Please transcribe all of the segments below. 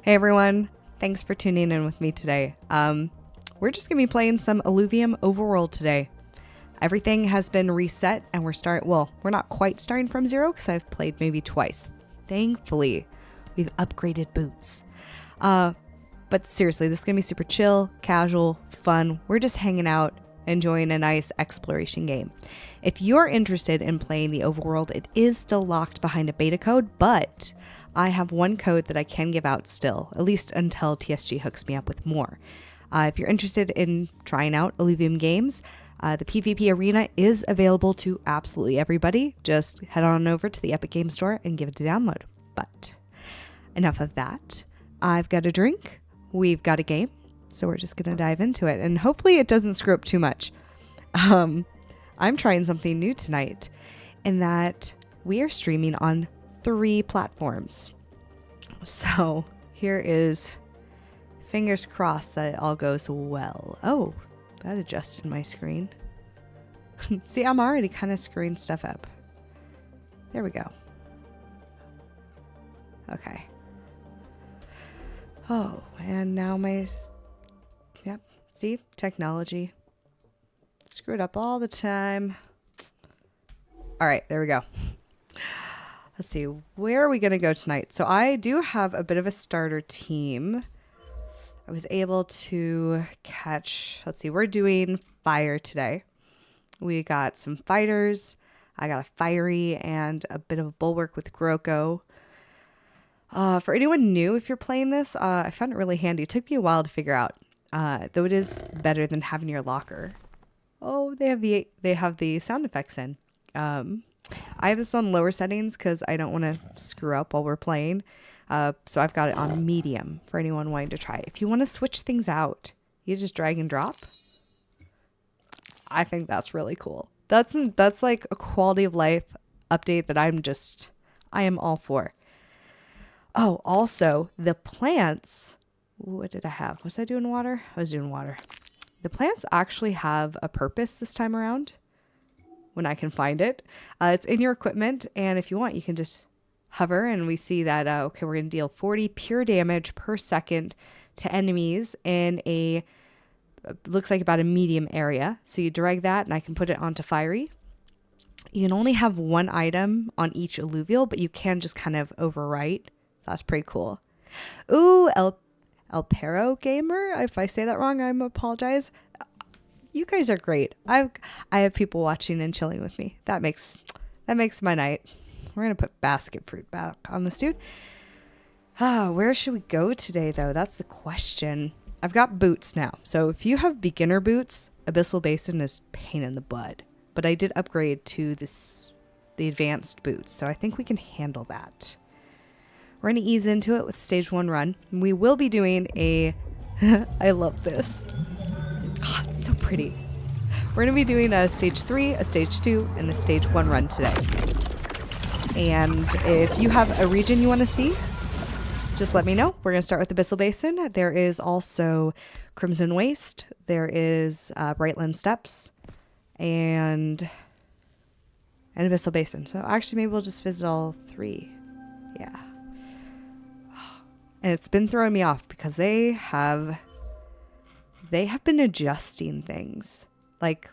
Hey everyone, thanks for tuning in with me today. We're just gonna be playing some Illuvium Overworld today. Everything has been reset and we're not quite starting from zero because I've played maybe twice. Thankfully, we've upgraded boots. But seriously, this is gonna be super chill, casual, fun. We're just hanging out, enjoying a nice exploration game. If you're interested in playing the Overworld, it is still locked behind a beta code, but I have one code that I can give out still, at least until TSG hooks me up with more. If you're interested in trying out Illuvium games, the PvP arena is available to absolutely everybody. Just head on over to the Epic Game Store and give it a download. But enough of that. I've got a drink. We've got a game. So we're just going to dive into it. And hopefully it doesn't screw up too much. I'm trying something new tonight in that we are streaming on 3 platforms. So here is fingers crossed that it all goes well. Oh, that adjusted my screen. See, I'm already kind of screwing stuff up. There we go. Okay. Oh, and now yep, see, technology. Screw it up all the time. All right, there we go. Let's see, where are we going to go tonight? So I do have a bit of a starter team. I was able to catch, let's see, we're doing fire today. We got some fighters. I got a fiery and a bit of a bulwark with Groko. For anyone new, if you're playing this, I found it really handy. It took me a while to figure out, though it is better than having your locker. Oh, they have the sound effects in. I have this on lower settings because I don't want to screw up while we're playing. So I've got it on medium for anyone wanting to try it. If you want to switch things out, you just drag and drop. I think that's really cool. That's like a quality of life update that I am all for. Oh, also the plants. What did I have? Was I doing water? I was doing water. The plants actually have a purpose this time around when I can find it. It's in your equipment, and if you want, you can just hover, and we see that, okay, we're going to deal 40 pure damage per second to enemies in a, looks like about a medium area. So you drag that, and I can put it onto fiery. You can only have one item on each alluvial, but you can just kind of overwrite. That's pretty cool. Ooh, El Perro Gamer. If I say that wrong, I apologize. You guys are great. I have people watching and chilling with me. That makes my night. We're gonna put basket fruit back on this dude. Where should we go today, though? That's the question. I've got boots now. So if you have beginner boots, Abyssal Basin is pain in the butt. But I did upgrade to the advanced boots, so I think we can handle that. We're going to ease into it with stage 1 run. We will be doing a... I love this. Oh, it's so pretty. We're going to be doing a stage 3, a stage 2, and a stage 1 run today. And if you have a region you want to see, just let me know. We're going to start with Abyssal Basin. There is also Crimson Waste. There is Brightland Steppes. And Abyssal Basin. So actually maybe we'll just visit all 3. Yeah. And it's been throwing me off because they have been adjusting things. Like,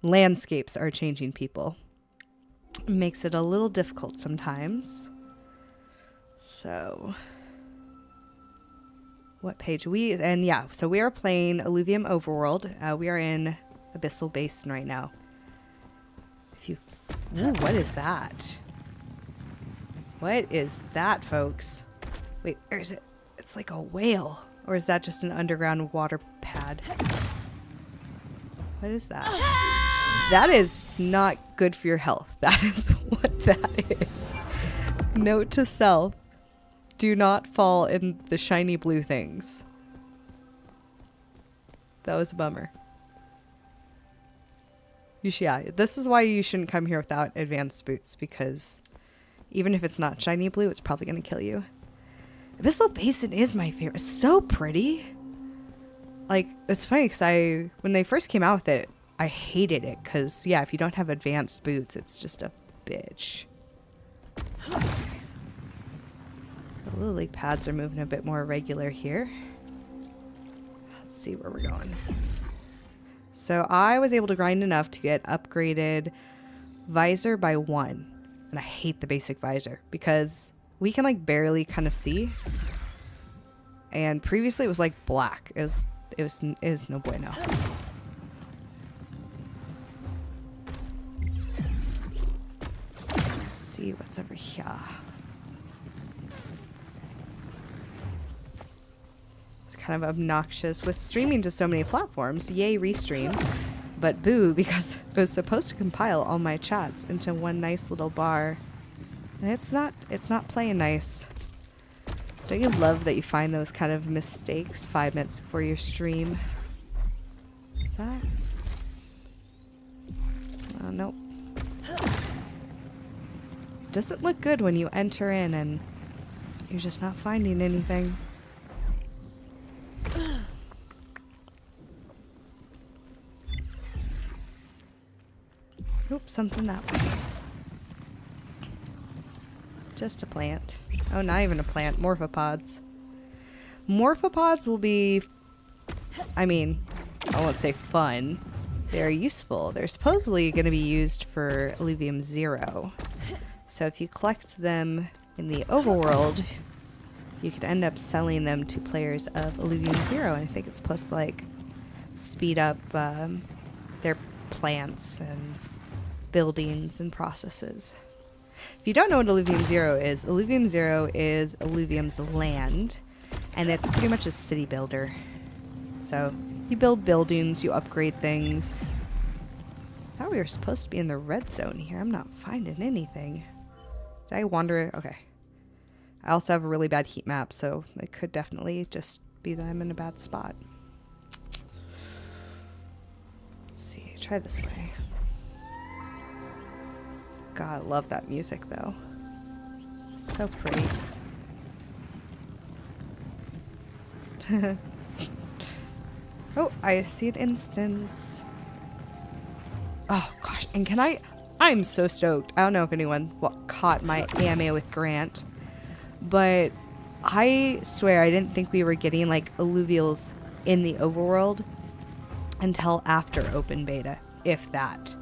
landscapes are changing people. It makes it a little difficult sometimes. So, what page so we are playing Illuvium Overworld. We are in Abyssal Basin right now. Ooh, what is that? What is that, folks? Wait, where is it? It's like a whale. Or is that just an underground water pad? What is that? That is not good for your health. That is what that is. Note to self. Do not fall in the shiny blue things. That was a bummer. This is why you shouldn't come here without advanced boots, because even if it's not shiny blue, it's probably going to kill you. Abyssal Basin is my favorite. It's so pretty. Like, it's funny because when they first came out with it, I hated it because, yeah, if you don't have advanced boots, it's just a bitch. The lily pads are moving a bit more regular here. Let's see where we're going. So I was able to grind enough to get upgraded visor by 1. And I hate the basic visor because we can like barely kind of see. And previously it was like black. It was no bueno. Let's see what's over here. It's kind of obnoxious with streaming to so many platforms. Yay, restream. But boo, because it was supposed to compile all my chats into one nice little bar. And it's not playing nice. Don't you love that you find those kind of mistakes 5 minutes before your stream? Is that? Nope. Doesn't look good when you enter in and you're just not finding anything. Oops, something that way. Just a plant. Oh, not even a plant. Morphopods. Morphopods will be... I mean, I won't say fun. They're useful. They're supposedly going to be used for Illuvium 0. So if you collect them in the overworld, you could end up selling them to players of Illuvium 0. And I think it's supposed to, like, speed up their plants and buildings and processes. If you don't know what Illuvium 0 is Illuvium's land, and it's pretty much a city builder. So You build buildings, you upgrade things. I thought we were supposed to be in the red zone here. I'm not finding anything. Did I wander? Okay. I also have a really bad heat map, so it could definitely just be that I'm in a bad spot. Let's see. Try this way. God, I love that music, though. So pretty. Oh, I see an instance. Oh, gosh. And can I'm so stoked. I don't know if anyone caught my AMA with Grant, but I swear I didn't think we were getting, like, Illuvials in the overworld until after open beta, if that.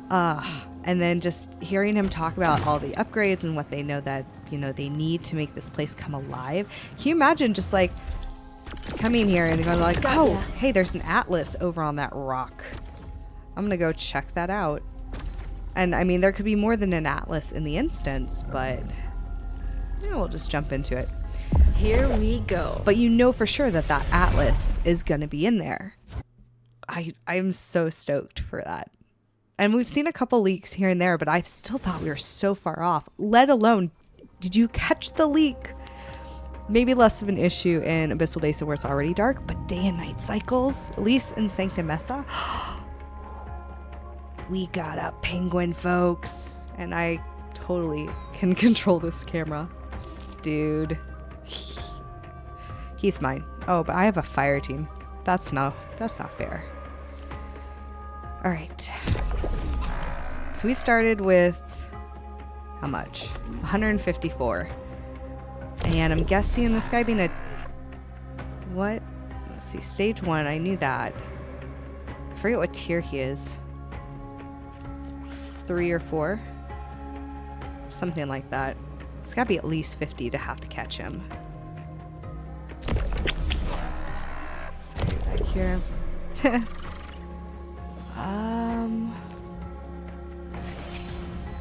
And then just hearing him talk about all the upgrades and what they know that, you know, they need to make this place come alive. Can you imagine just, like, coming here and going like, oh, hey, there's an atlas over on that rock. I'm gonna go check that out. And I mean, there could be more than an atlas in the instance, but yeah, we'll just jump into it. Here we go. But you know for sure that that atlas is gonna be in there. I'm so stoked for that. And we've seen a couple leaks here and there, but I still thought we were so far off. Let alone, did you catch the leak? Maybe less of an issue in Abyssal Basin where it's already dark, but day and night cycles, at least in Sancta Mesa. We got a penguin, folks. And I totally can control this camera. Dude. He's mine. Oh, but I have a fire team. That's not fair. All right. So we started with, how much? 154. And I'm guessing this guy being a, what? Let's see, stage 1, I knew that. I forget what tier he is. 3 or 4? Something like that. It's gotta be at least 50 to have to catch him. Right here.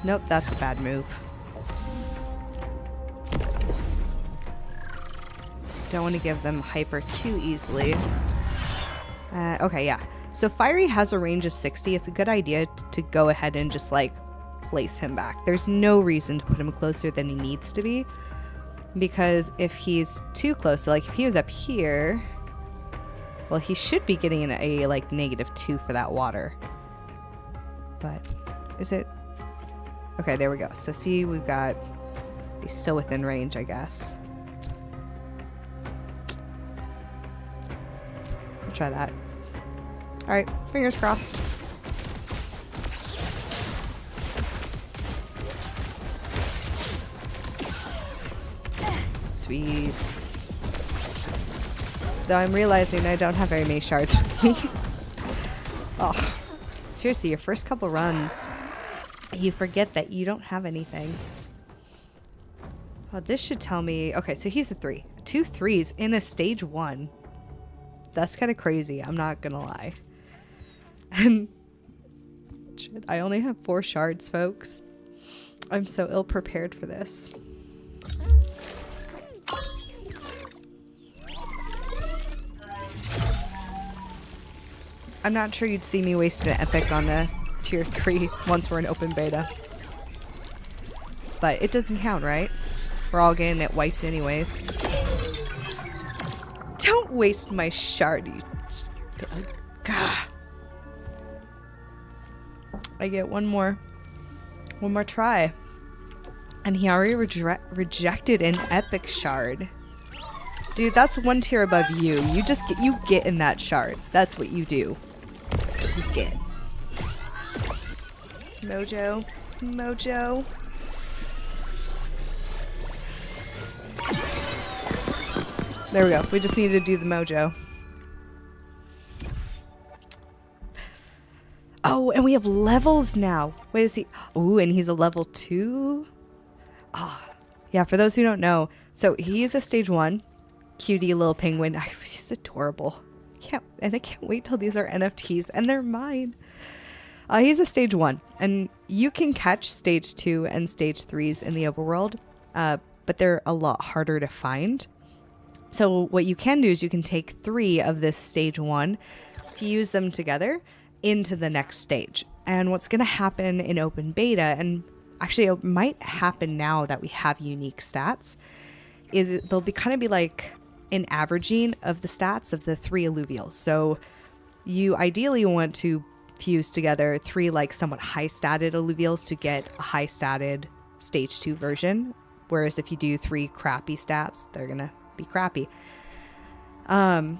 Nope, that's a bad move. Don't want to give them hyper too easily. Okay, yeah. So Fiery has a range of 60. It's a good idea to go ahead and just, like, place him back. There's no reason to put him closer than he needs to be. Because if he's too close, so, like, if he was up here, well, he should be getting a, like, -2 for that water. But, is it? Okay, there we go. So, see, we've got, he's still within range, I guess. We'll try that. Alright, fingers crossed. Sweet. Though I'm realizing I don't have very many shards with me. Oh, seriously, your first couple runs, you forget that you don't have anything. Well, this should tell me... Okay, so he's a 3. 2 3s in a stage 1. That's kind of crazy, I'm not gonna lie. And... shit, I only have 4 shards, folks. I'm so ill-prepared for this. I'm not sure you'd see me waste an epic on a tier 3 once we're in open beta. But it doesn't count, right? We're all getting it wiped anyways. Don't waste my shard, you... Gah. I get one more try. And he already rejected an epic shard. Dude, that's 1 tier above you. You get in that shard. That's what you do. You get. Mojo. Mojo. There we go. We just need to do the mojo. Oh, and we have levels now. Wait, is he? Ooh, and he's a level 2? Ah, oh, yeah, for those who don't know. So he's a stage 1. Cutie little penguin. He's adorable. I can't wait till these are NFTs and they're mine. He's a stage 1, and you can catch stage 2 and stage 3s in the overworld, but they're a lot harder to find. So what you can do is you can take 3 of this stage 1, fuse them together into the next stage. And what's going to happen in open beta, and actually it might happen now that we have unique stats, is they'll kind of be like an averaging of the stats of the 3 Illuvials. So you ideally want to fuse together 3 like somewhat high statted Illuvials to get a high statted stage 2 version. Whereas if you do 3 crappy stats, they're going to be crappy. And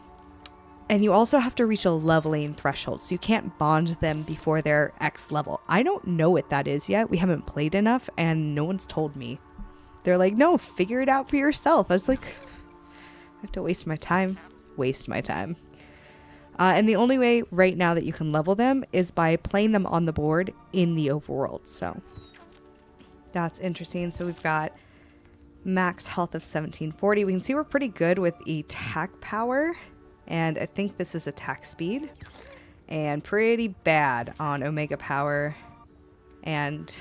you also have to reach a leveling threshold. So you can't bond them before they're X level. I don't know what that is yet. We haven't played enough and no one's told me. They're like, no, figure it out for yourself. I was like, I have to waste my time. And the only way right now that you can level them is by playing them on the board in the overworld. So that's interesting. So we've got max health of 1740. We can see we're pretty good with attack power. And I think this is attack speed. And pretty bad on omega power and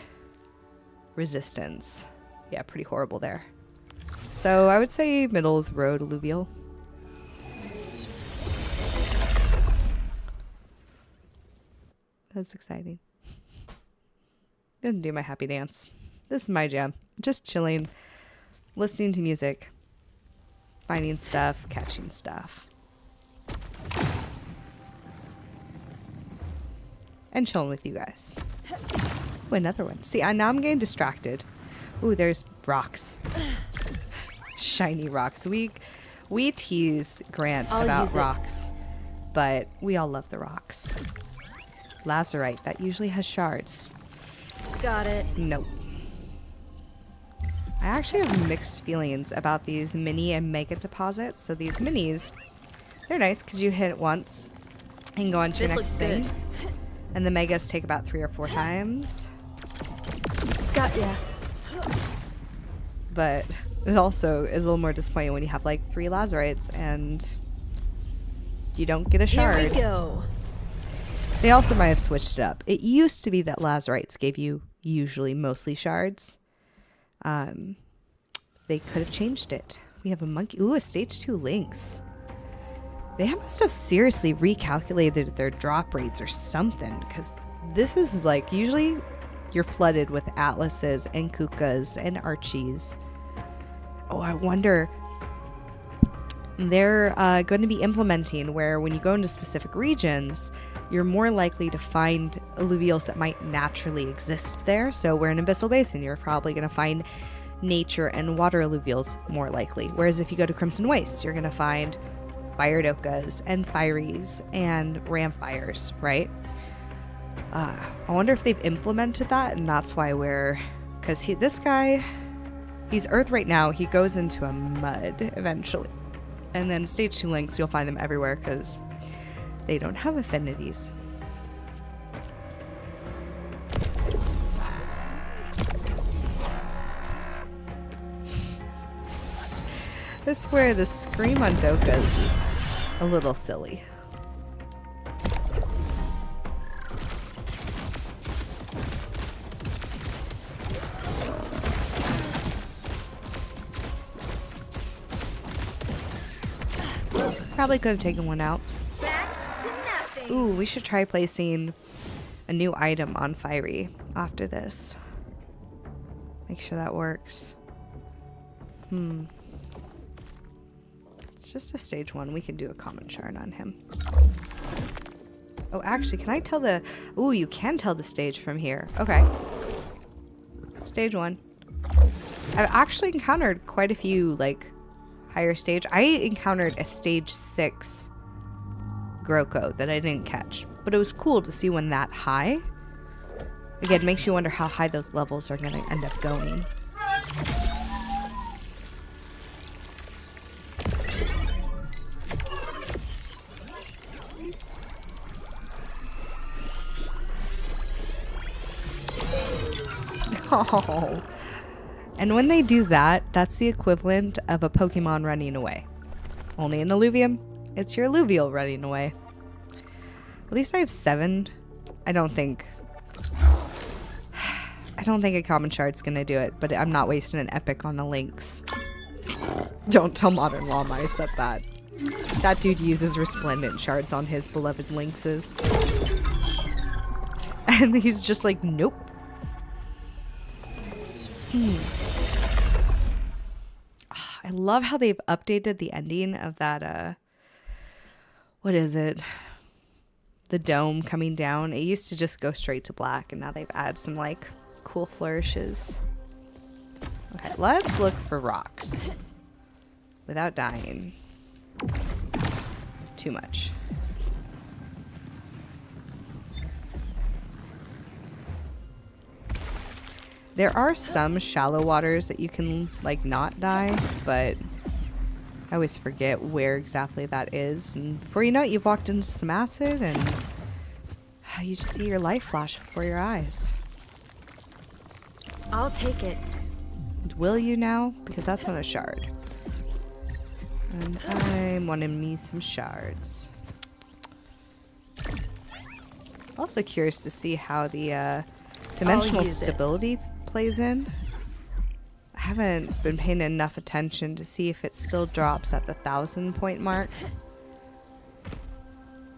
resistance. Yeah, pretty horrible there. So I would say middle of the road Illuvial. That's exciting. Didn't do my happy dance. This is my jam. Just chilling, listening to music, finding stuff, catching stuff. And chilling with you guys. Ooh, another one. See, now I'm getting distracted. Ooh, there's rocks. Shiny rocks. We tease Grant about rocks, but we all love the rocks. Lazurite, that usually has shards. Got it. Nope. I actually have mixed feelings about these mini and mega deposits. So these minis, they're nice because you hit it once and go on to your next thing. Good. And the megas take about 3 or 4 times. Got ya. But it also is a little more disappointing when you have like 3 Lazurites and you don't get a shard. Here we go. They also might have switched it up. It used to be that Lazurites gave you usually mostly shards. They could have changed it. We have a monkey. Ooh, a stage 2 lynx. They must have seriously recalculated their drop rates or something, because this is like, usually you're flooded with atlases and kukas and archies. Oh, I wonder, they're going to be implementing where when you go into specific regions, you're more likely to find Illuvials that might naturally exist there. So we're in Abyssal Basin, you're probably going to find nature and water Illuvials more likely. Whereas if you go to Crimson Waste, you're going to find Fire Dokas and Firies and Ramfires, right? I wonder if they've implemented that, and that's why because this guy, he's Earth right now, he goes into a mud eventually. And then stage 2 links, you'll find them everywhere because they don't have affinities. This is where the scream on Dokas is a little silly. Probably could have taken one out. Back to nothing. Ooh, we should try placing a new item on Fiery after this. Make sure that works. It's just a stage 1. We can do a common shard on him. Oh, actually, can I tell the... Ooh, you can tell the stage from here. Okay. Stage 1. I've actually encountered quite a few, like, higher stage. I encountered a stage 6 Groko that I didn't catch. But it was cool to see one that high. Again, makes you wonder how high those levels are going to end up going. Oh. And when they do that, that's the equivalent of a Pokemon running away. Only in Illuvium, it's your Illuvial running away. At least I have 7. I don't think a common shard's gonna do it, but I'm not wasting an epic on a lynx. Don't tell Modern Law Mice that dude uses resplendent shards on his beloved lynxes. And he's just like, nope. I love how they've updated the ending of that, what is it? The dome coming down. It used to just go straight to black, and now they've added some, like, cool flourishes. Okay, let's look for rocks. Without dying. Too much. There are some shallow waters that you can, like, not die, but I always forget where exactly that is. And before you know it, you've walked into some acid, and you just see your life flash before your eyes. I'll take it. Will you now? Because that's not a shard. And I'm wanting me some shards. Also curious to see how the dimensional stability plays in. I haven't been paying enough attention to see if it still drops at the 1,000 point mark.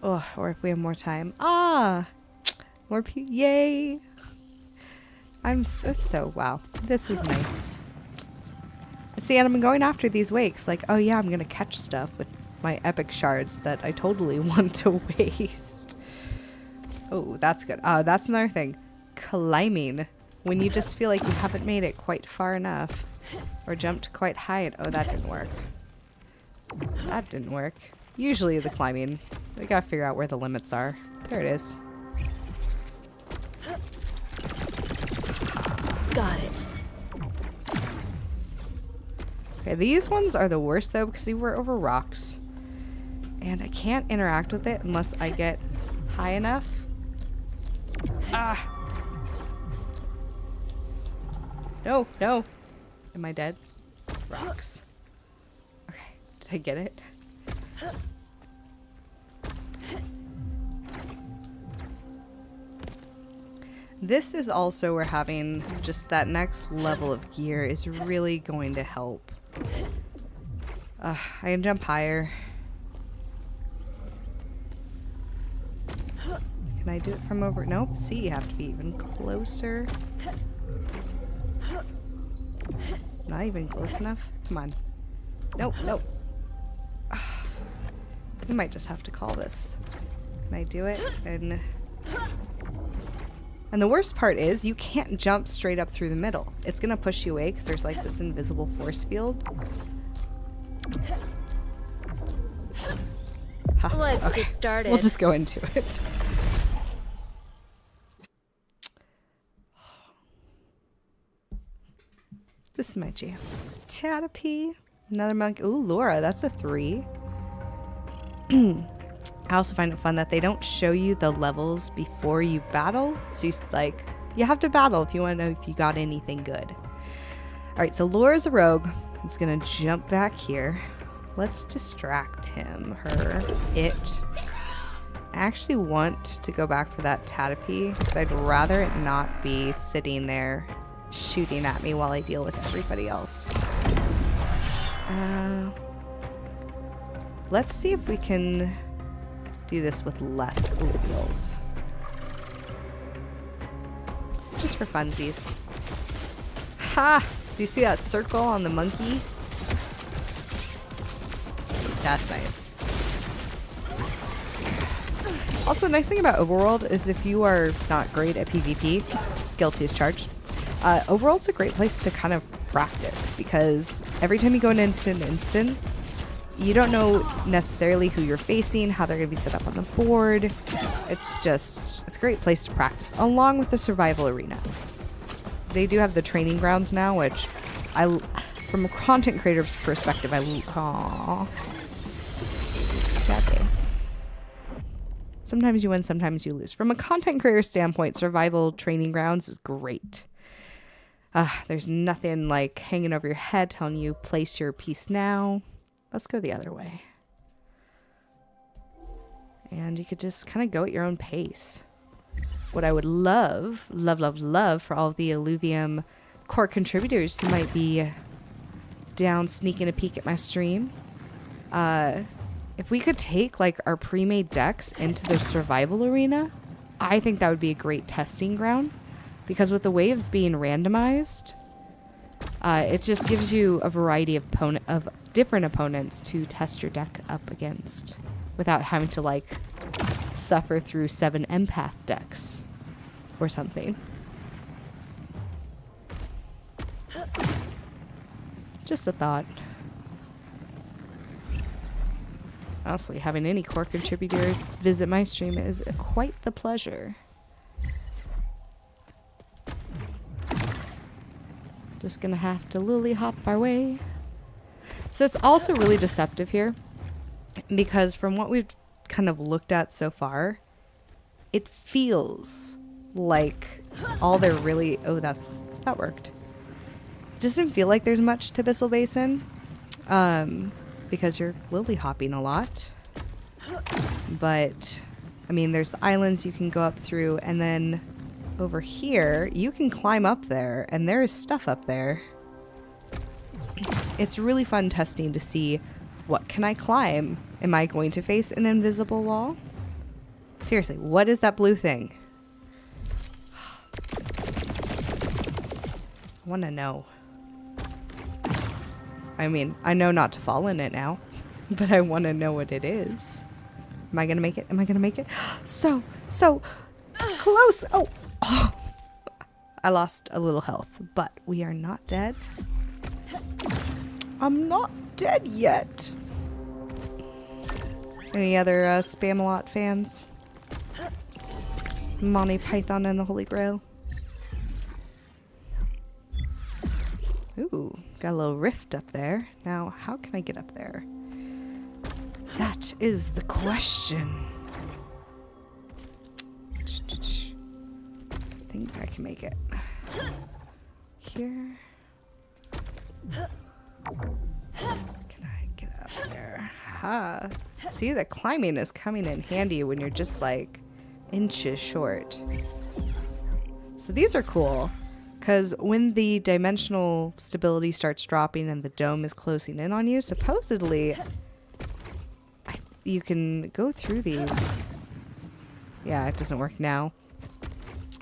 Oh, or if we have more time. Ah! More yay! So wow. This is nice. See, and I'm going after these wakes. Like, oh yeah, I'm gonna catch stuff with my epic shards that I totally want to waste. Oh, that's good. That's another thing. Climbing. When you just feel like you haven't made it quite far enough. Or jumped quite high. Oh, that didn't work. That didn't work. Usually the climbing. We gotta figure out where the limits are. There it is. Got it. Okay, these ones are the worst though because they were over rocks. And I can't interact with it unless I get high enough. Ah! No, no. Am I dead? Rocks. Okay, did I get it? This is also where having just that next level of gear is really going to help. I can jump higher. Can I do it from over? Nope. See, you have to be even closer. Not even close enough. Come on. Nope, nope. We might just have to call this. Can I do it? And the worst part is you can't jump straight up through the middle. It's gonna push you away because there's like this invisible force field. Let's get started. We'll just go into it. This is my jam. Tatapy. Another monk. Ooh, Laura, that's a 3. I also find it fun that they don't show you the levels before you battle. So you have to battle if you want to know if you got anything good. Alright, so Laura's a rogue. He's gonna jump back here. Let's distract him, her, it. I actually want to go back for that Tatapy because I'd rather it not be sitting there shooting at me while I deal with everybody else. Let's see if we can do this with less Illuvials. Just for funsies. Ha! Do you see that circle on the monkey? That's nice. Also, the nice thing about Overworld is if you are not great at PvP, guilty as charged, Overworld's a great place to kind of practice because every time you go into an instance, you don't know necessarily who you're facing, how they're going to be set up on the board. It's a great place to practice, along with the survival arena. They do have the training grounds now, which from a content creator's perspective, aww. Sad day. Sometimes you win, sometimes you lose. From a content creator standpoint, survival training grounds is great. There's nothing like hanging over your head telling you place your piece now. Let's go the other way. And you could just kind of go at your own pace. What I would love for all of the Illuvium core contributors who might be down sneaking a peek at my stream. If we could take like our pre-made decks into the survival arena, I think that would be a great testing ground, because with the waves being randomized, it just gives you a variety of different opponents to test your deck up against without having to like suffer through 7 empath decks or something. Just a thought. Honestly, having any core contributor visit my stream is quite the pleasure. Just gonna have to lily hop our way. So it's also really deceptive here, because from what we've kind of looked at so far, it feels like all they're really... Oh, that worked. Doesn't feel like there's much to Abyssal Basin, because you're lily hopping a lot. But, I mean, there's the islands you can go up through, and then over here, you can climb up there, and there is stuff up there. It's really fun testing to see, what can I climb? Am I going to face an invisible wall? Seriously, what is that blue thing? I want to know. I mean, I know not to fall in it now, but I want to know what it is. Am I going to make it? Am I going to make it? So close. Oh. I lost a little health, but we are not dead. I'm not dead yet. Any other Spamalot fans? Monty Python and the Holy Grail. Ooh, got a little rift up there. Now, how can I get up there? That is the question. I think I can make it. Here. Can I get up there? Ha. See, the climbing is coming in handy when you're just like inches short. So these are cool, because when the dimensional stability starts dropping and the dome is closing in on you, supposedly you can go through these. Yeah, it doesn't work now.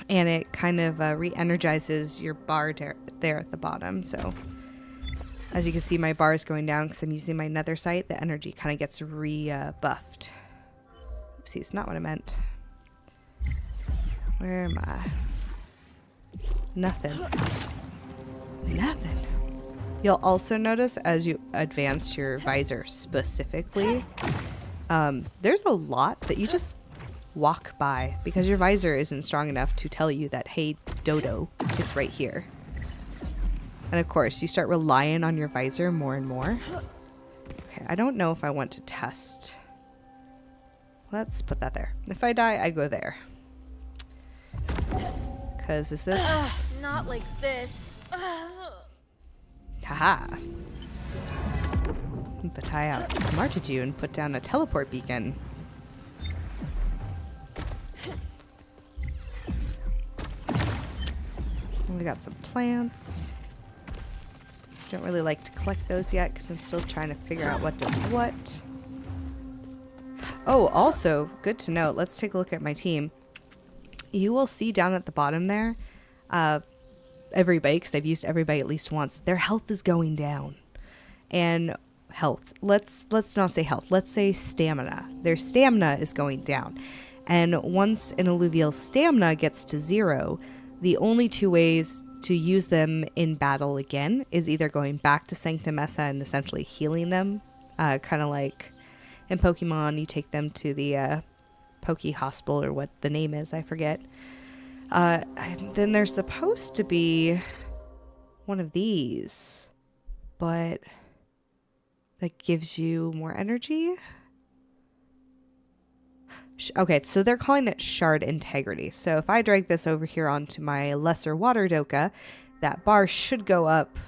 And it kind of re-energizes your bar there at the bottom. So as you can see, my bar is going down because I'm using my nether site. The energy kind of gets buffed. Oopsie, it's not what I meant. Where am I? Nothing. Nothing. You'll also notice as you advance your visor specifically, there's a lot that you just walk by because your visor isn't strong enough to tell you that, hey, Dodo, it's right here. And of course, you start relying on your visor more and more. Okay, I don't know if I want to test. Let's put that there. If I die, I go there. Because is this... Not like this. Haha. But I outsmarted you and put down a teleport beacon. We got some plants. Don't really like to collect those yet because I'm still trying to figure out what does what. Oh, also, good to know. Let's take a look at my team. You will see down at the bottom there, everybody, because I've used everybody at least once, their health is going down. And health. Let's not say health. Let's say stamina. Their stamina is going down. And once an Illuvial's stamina gets to 0, the only 2 ways to use them in battle again is either going back to Sanctum Essa and essentially healing them. Kind of like in Pokemon, you take them to the Poke Hospital, or what the name is, I forget. And then there's supposed to be one of these, but that gives you more energy. Okay, so they're calling it Shard Integrity. So if I drag this over here onto my Lesser Water Doka, that bar should go up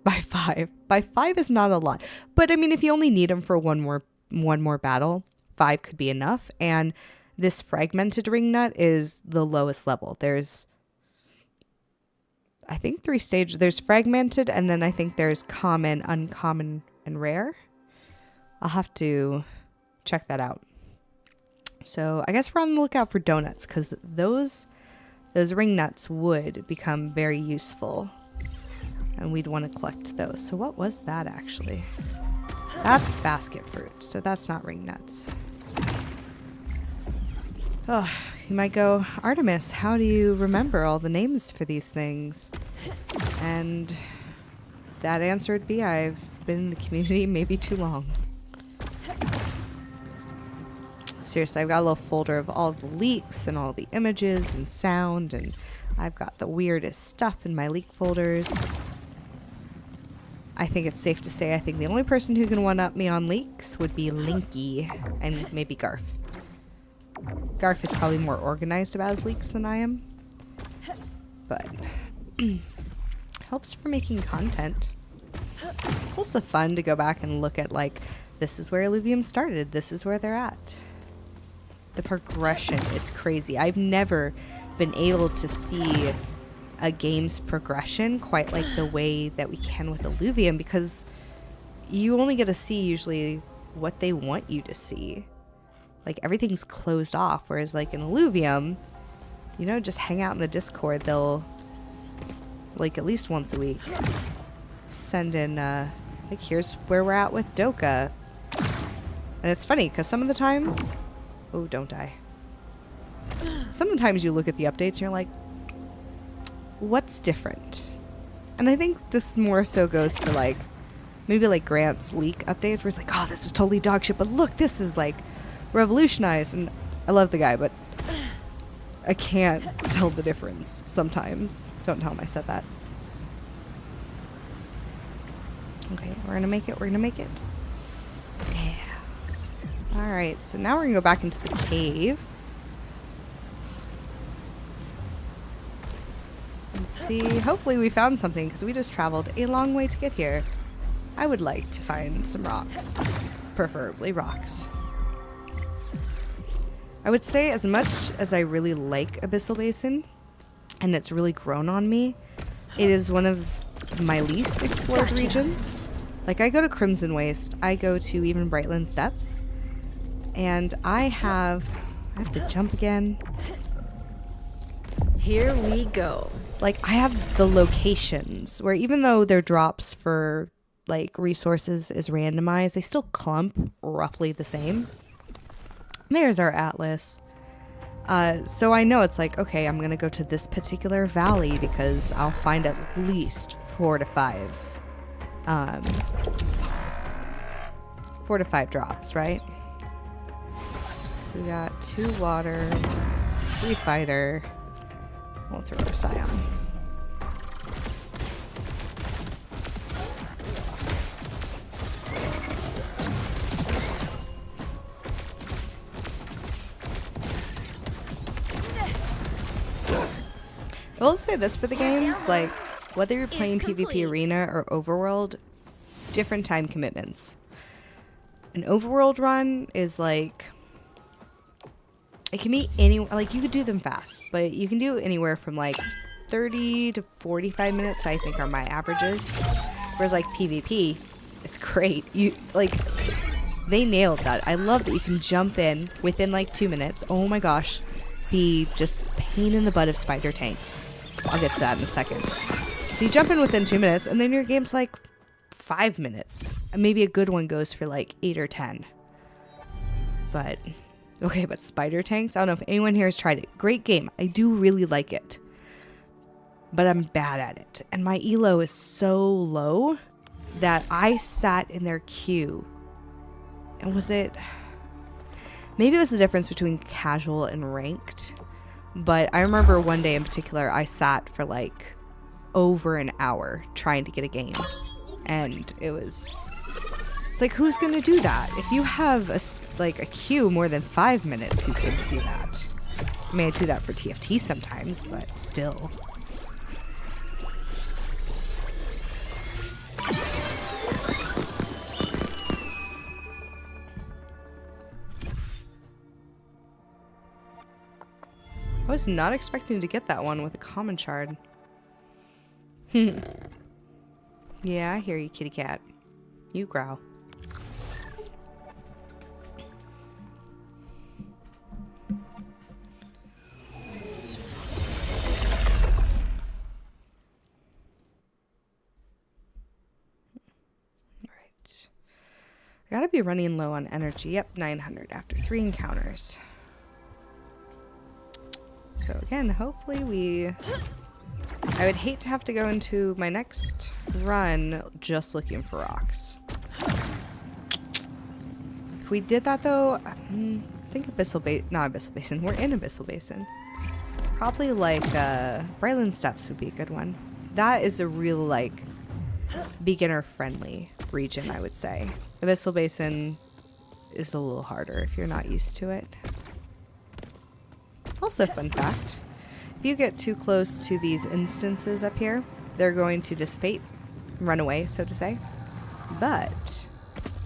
by 5. By 5 is not a lot. But I mean, if you only need them for one more battle, 5 could be enough. And this Fragmented Ring Nut is the lowest level. There's I think 3 stages. There's fragmented, and then I think there's common, uncommon, and rare. I'll have to check that out. So I guess we're on the lookout for donuts, because those ring nuts would become very useful, and we'd want to collect those. So what was that actually? That's basket fruit, so that's not ring nuts. Oh, you might go, Artemis, how do you remember all the names for these things? And that answer would be, I've been in the community maybe too long. Seriously, I've got a little folder of all the leaks and all the images and sound, and I've got the weirdest stuff in my leak folders. I think it's safe to say I think the only person who can one-up me on leaks would be Linky and maybe Garth. Garth is probably more organized about his leaks than I am, but helps for making content. It's also fun to go back and look at, like, this is where Illuvium started, this is where they're at. The progression is crazy. I've never been able to see a game's progression quite like the way that we can with Illuvium, because you only get to see usually what they want you to see. Like, everything's closed off, whereas like in Illuvium, you know, just hang out in the Discord. They'll, like, at least once a week send in like, here's where we're at with Doka. And it's funny because some of the times, oh, don't die. Sometimes you look at the updates and you're like, what's different? And I think this more so goes for, like, maybe like Grant's leak updates where it's like, oh, this was totally dog shit, but look, this is like revolutionized. And I love the guy, but I can't tell the difference sometimes. Don't tell him I said that. Okay, we're gonna make it, we're gonna make it. Yeah. Alright, so now we're gonna go back into the cave. And see, hopefully we found something, because we just traveled a long way to get here. I would like to find some rocks. Preferably rocks. I would say, as much as I really like Abyssal Basin, and it's really grown on me, it is one of my least explored regions. Like, I go to Crimson Waste, I go to even Brightland Steppes, and I have to jump again. Here we go. Like, I have the locations where, even though their drops for, like, resources is randomized, they still clump roughly the same. There's our atlas. So I know it's like, okay, I'm gonna go to this particular valley because I'll find at least 4 to 5 drops, right? So we got 2 water, 3 fighter. We'll throw our Scion. Well, let's say this for the games, like, whether you're playing PvP Arena or Overworld, different time commitments. An Overworld run is like, it can be like, you could do them fast, but you can do anywhere from like 30 to 45 minutes, I think, are my averages. Whereas like PvP, it's great. You, like, they nailed that. I love that you can jump in within like 2 minutes. Oh my gosh. Be just pain in the butt of spider tanks. I'll get to that in a second. So you jump in within 2 minutes, and then your game's like 5 minutes. And maybe a good one goes for like 8 or 10. But, okay, but spider tanks? I don't know if anyone here has tried it. Great game. I do really like it. But I'm bad at it. And my elo is so low that I sat in their queue. And was it... Maybe it was the difference between casual and ranked. But I remember one day in particular, I sat for like over an hour trying to get a game. And it's like, who's going to do that? If you have a queue more than 5 minutes, who's going to do that? I mean, I do that for TFT sometimes, but still. I was not expecting to get that one with a common shard. Yeah, I hear you, kitty cat. You growl. Right. I gotta be running low on energy. Yep, 900 after 3 encounters. So again, hopefully we... I would hate to have to go into my next run just looking for rocks. If we did that though, I think Abyssal Basin, not Abyssal Basin, we're in Abyssal Basin. Probably like Bryland Steps would be a good one. That is a real like beginner friendly region, I would say. Abyssal Basin is a little harder if you're not used to it. Also, fun fact, if you get too close to these instances up here, they're going to dissipate, run away, so to say. But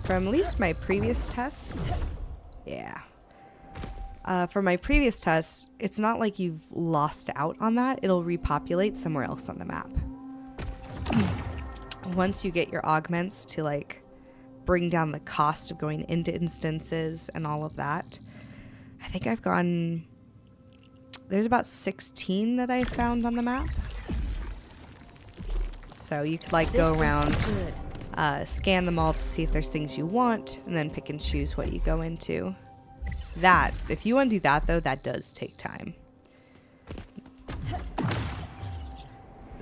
from at least my previous tests, yeah. From my previous tests, it's not like you've lost out on that. It'll repopulate somewhere else on the map. Once you get your augments to like bring down the cost of going into instances and all of that, I think I've gone... There's about 16 that I found on the map. So you could like go around, scan them all to see if there's things you want, and then pick and choose what you go into. That, if you want to do that though, that does take time.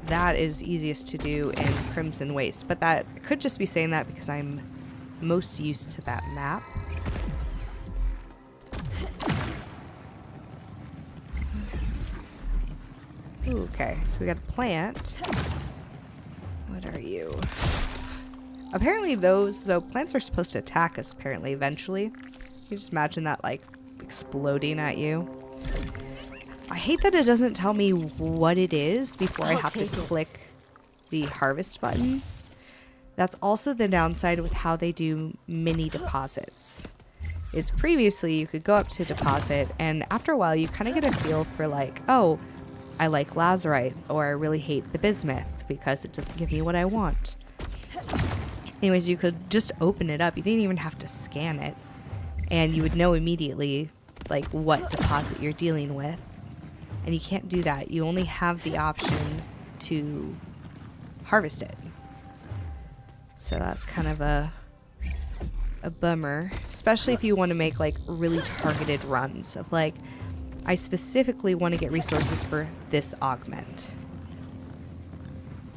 That is easiest to do in Crimson Waste, but that I could just be saying that because I'm most used to that map. Ooh, okay, so we got a plant. What are you? Apparently so plants are supposed to attack us apparently eventually. You just imagine that like exploding at you. I hate that it doesn't tell me what it is before I have to click the harvest button. That's also the downside with how they do mini deposits. Is previously you could go up to deposit and after a while you kind of get a feel for like, oh, I like lazurite, or I really hate the bismuth because it doesn't give me what I want. Anyways, you could just open it up. You didn't even have to scan it. And you would know immediately like what deposit you're dealing with. And you can't do that. You only have the option to harvest it. So that's kind of a bummer. Especially if you want to make like really targeted runs of like, I specifically want to get resources for this augment.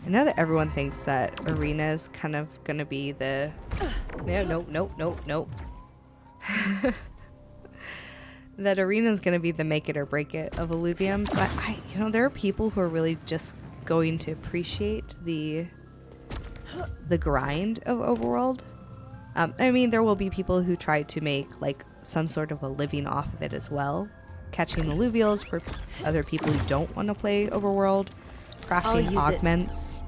I know that everyone thinks that arena is kind of going to be the... Yeah, nope. That arena is going to be the make it or break it of Illuvium. But there are people who are really just going to appreciate the grind of Overworld. I mean, there will be people who try to make like some sort of a living off of it as well. Catching Illuvials for other people who don't want to play Overworld, crafting augments,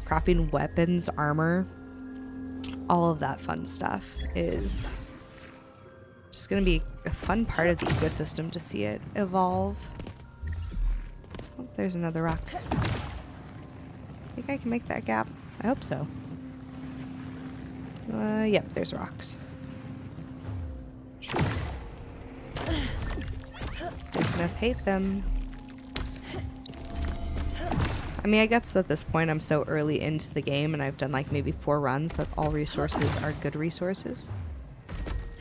crafting weapons, armor, all of that fun stuff is just going to be a fun part of the ecosystem to see it evolve. Oh, there's another rock. Think I can make that gap? I hope so. Yep, there's rocks. Bismuth hate them. I mean, I guess at this point I'm so early into the game and I've done like maybe 4 runs that all resources are good resources.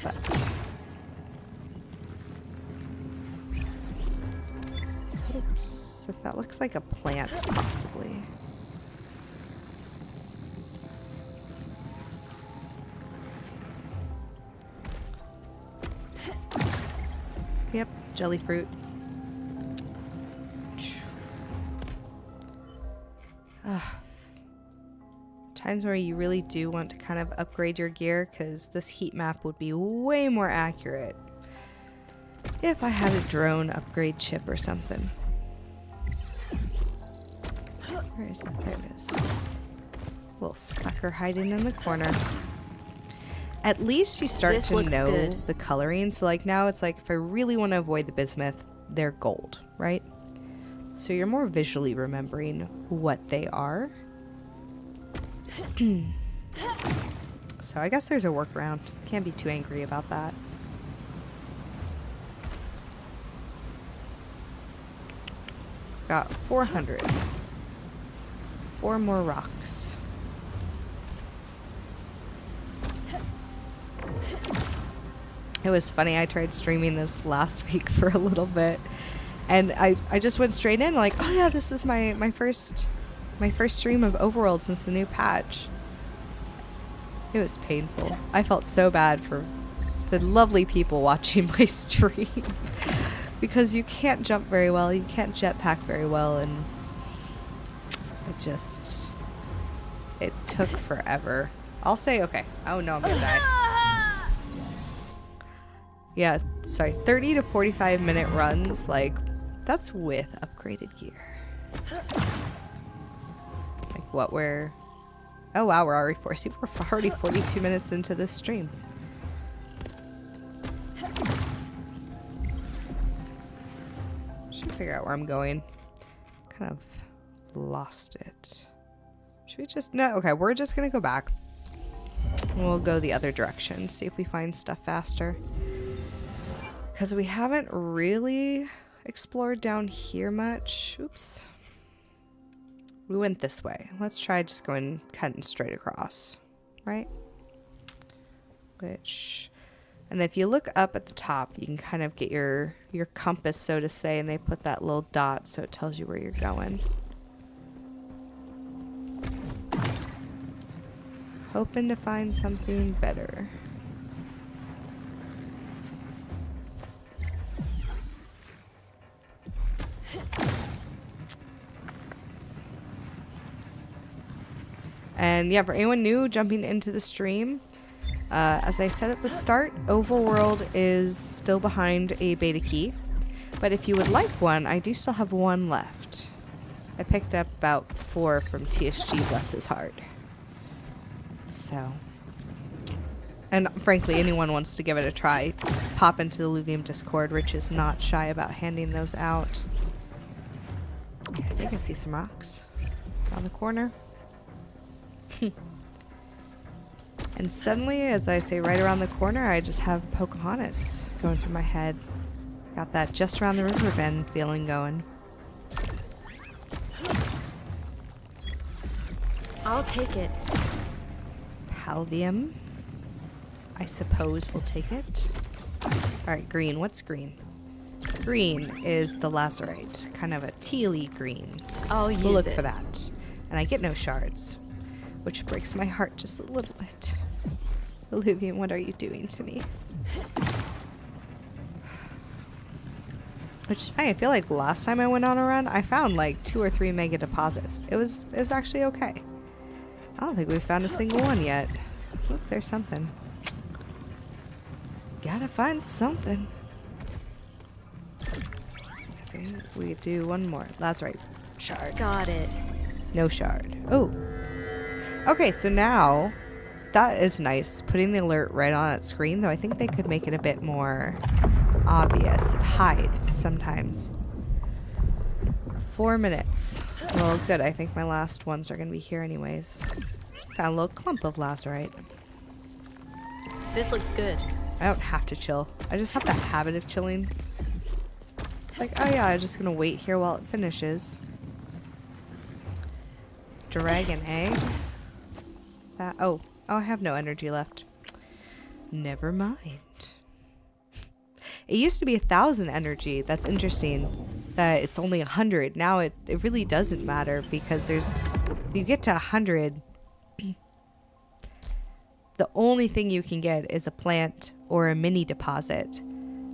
But oops, if that looks like a plant possibly. Yep, jelly fruit. Times where you really do want to kind of upgrade your gear because this heat map would be way more accurate if I had a drone upgrade chip or something. Where is that? There it is. Little sucker hiding in the corner. At least you start to know the coloring. So like now it's like if I really want to avoid the bismuth, they're gold, right? So you're more visually remembering what they are. So I guess there's a workaround. Can't be too angry about that. Got 400. 4 more rocks. It was funny, I tried streaming this last week for a little bit, and I just went straight in like, oh yeah, this is my first stream of Overworld since the new patch. It was painful. I felt so bad for the lovely people watching my stream because you can't jump very well, you can't jetpack very well, and it took forever. I'll say, okay, oh no, I'm gonna die. Yeah, sorry, 30 to 45 minute runs, like, that's with upgraded gear. Like what we're... Oh wow, we're already we're already 42 minutes into this stream. Should figure out where I'm going. Kind of lost it. Should we just... No, okay, we're just gonna go back. We'll go the other direction, see if we find stuff faster. Because we haven't really explored down here much. Oops. We went this way. Let's try just going cutting straight across, right? Which, and if you look up at the top, you can kind of get your compass, so to say, and they put that little dot so it tells you where you're going. Hoping to find something better. And yeah, for anyone new jumping into the stream, as I said at the start, Overworld is still behind a beta key. But if you would like one, I do still have 1 left. I picked up about 4 from TSG, bless his heart. So, and frankly, anyone wants to give it a try, pop into the Illuvium Discord. Rich is not shy about handing those out. Okay, I think I see some rocks around the corner. And suddenly, as I say right around the corner, I just have Pocahontas going through my head. Got that just around the river bend feeling going. I'll take it. Paldium. I suppose we'll take it. Alright, green. What's green? Green is the lazurite. Kind of a tealy green. I'll use we'll look it. for that. And I get no shards, which breaks my heart just a little bit. Illuvium, what are you doing to me? Which is funny. I feel like last time I went on a run, I found like 2 or 3 mega deposits. It was actually okay. I don't think we've found a single one yet. Look, there's something. Gotta find something. Okay, we do one more. Lazurite shard. Got it. No shard. Oh. Okay, so now that is nice. Putting the alert right on that screen, though I think they could make it a bit more obvious. It hides sometimes. 4 minutes. Well, good. I think my last ones are going to be here anyways. Found a little clump of lazurite. This looks good. I don't have to chill. I just have that habit of chilling. It's like, oh yeah, I'm just going to wait here while it finishes. Dragon egg. That, oh, I have no energy left. Never mind. It used to be 1,000 energy. That's interesting that it's only 100. Now it really doesn't matter because there's, if you get to 100, the only thing you can get is a plant or a mini deposit.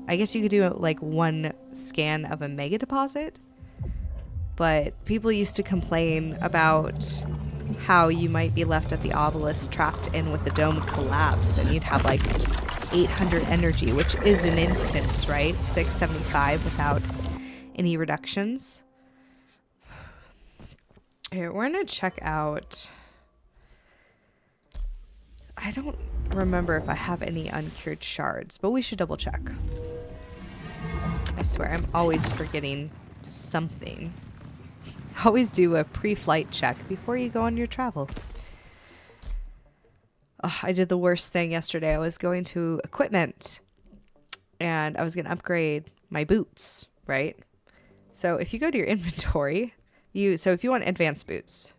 I guess you could do like 1 scan of a mega deposit, but people used to complain about how you might be left at the obelisk trapped in with the dome collapsed and you'd have like 800 energy, which is an instance, right? 675 without any reductions. Here, we're gonna check out. I don't remember if I have any uncured shards, but we should double check. I swear, I'm always forgetting something. Always do a pre-flight check before you go on your travel. Oh, I did the worst thing yesterday. I was going to equipment and I was going to upgrade my boots, right? So if you go to your inventory, if you want advanced boots,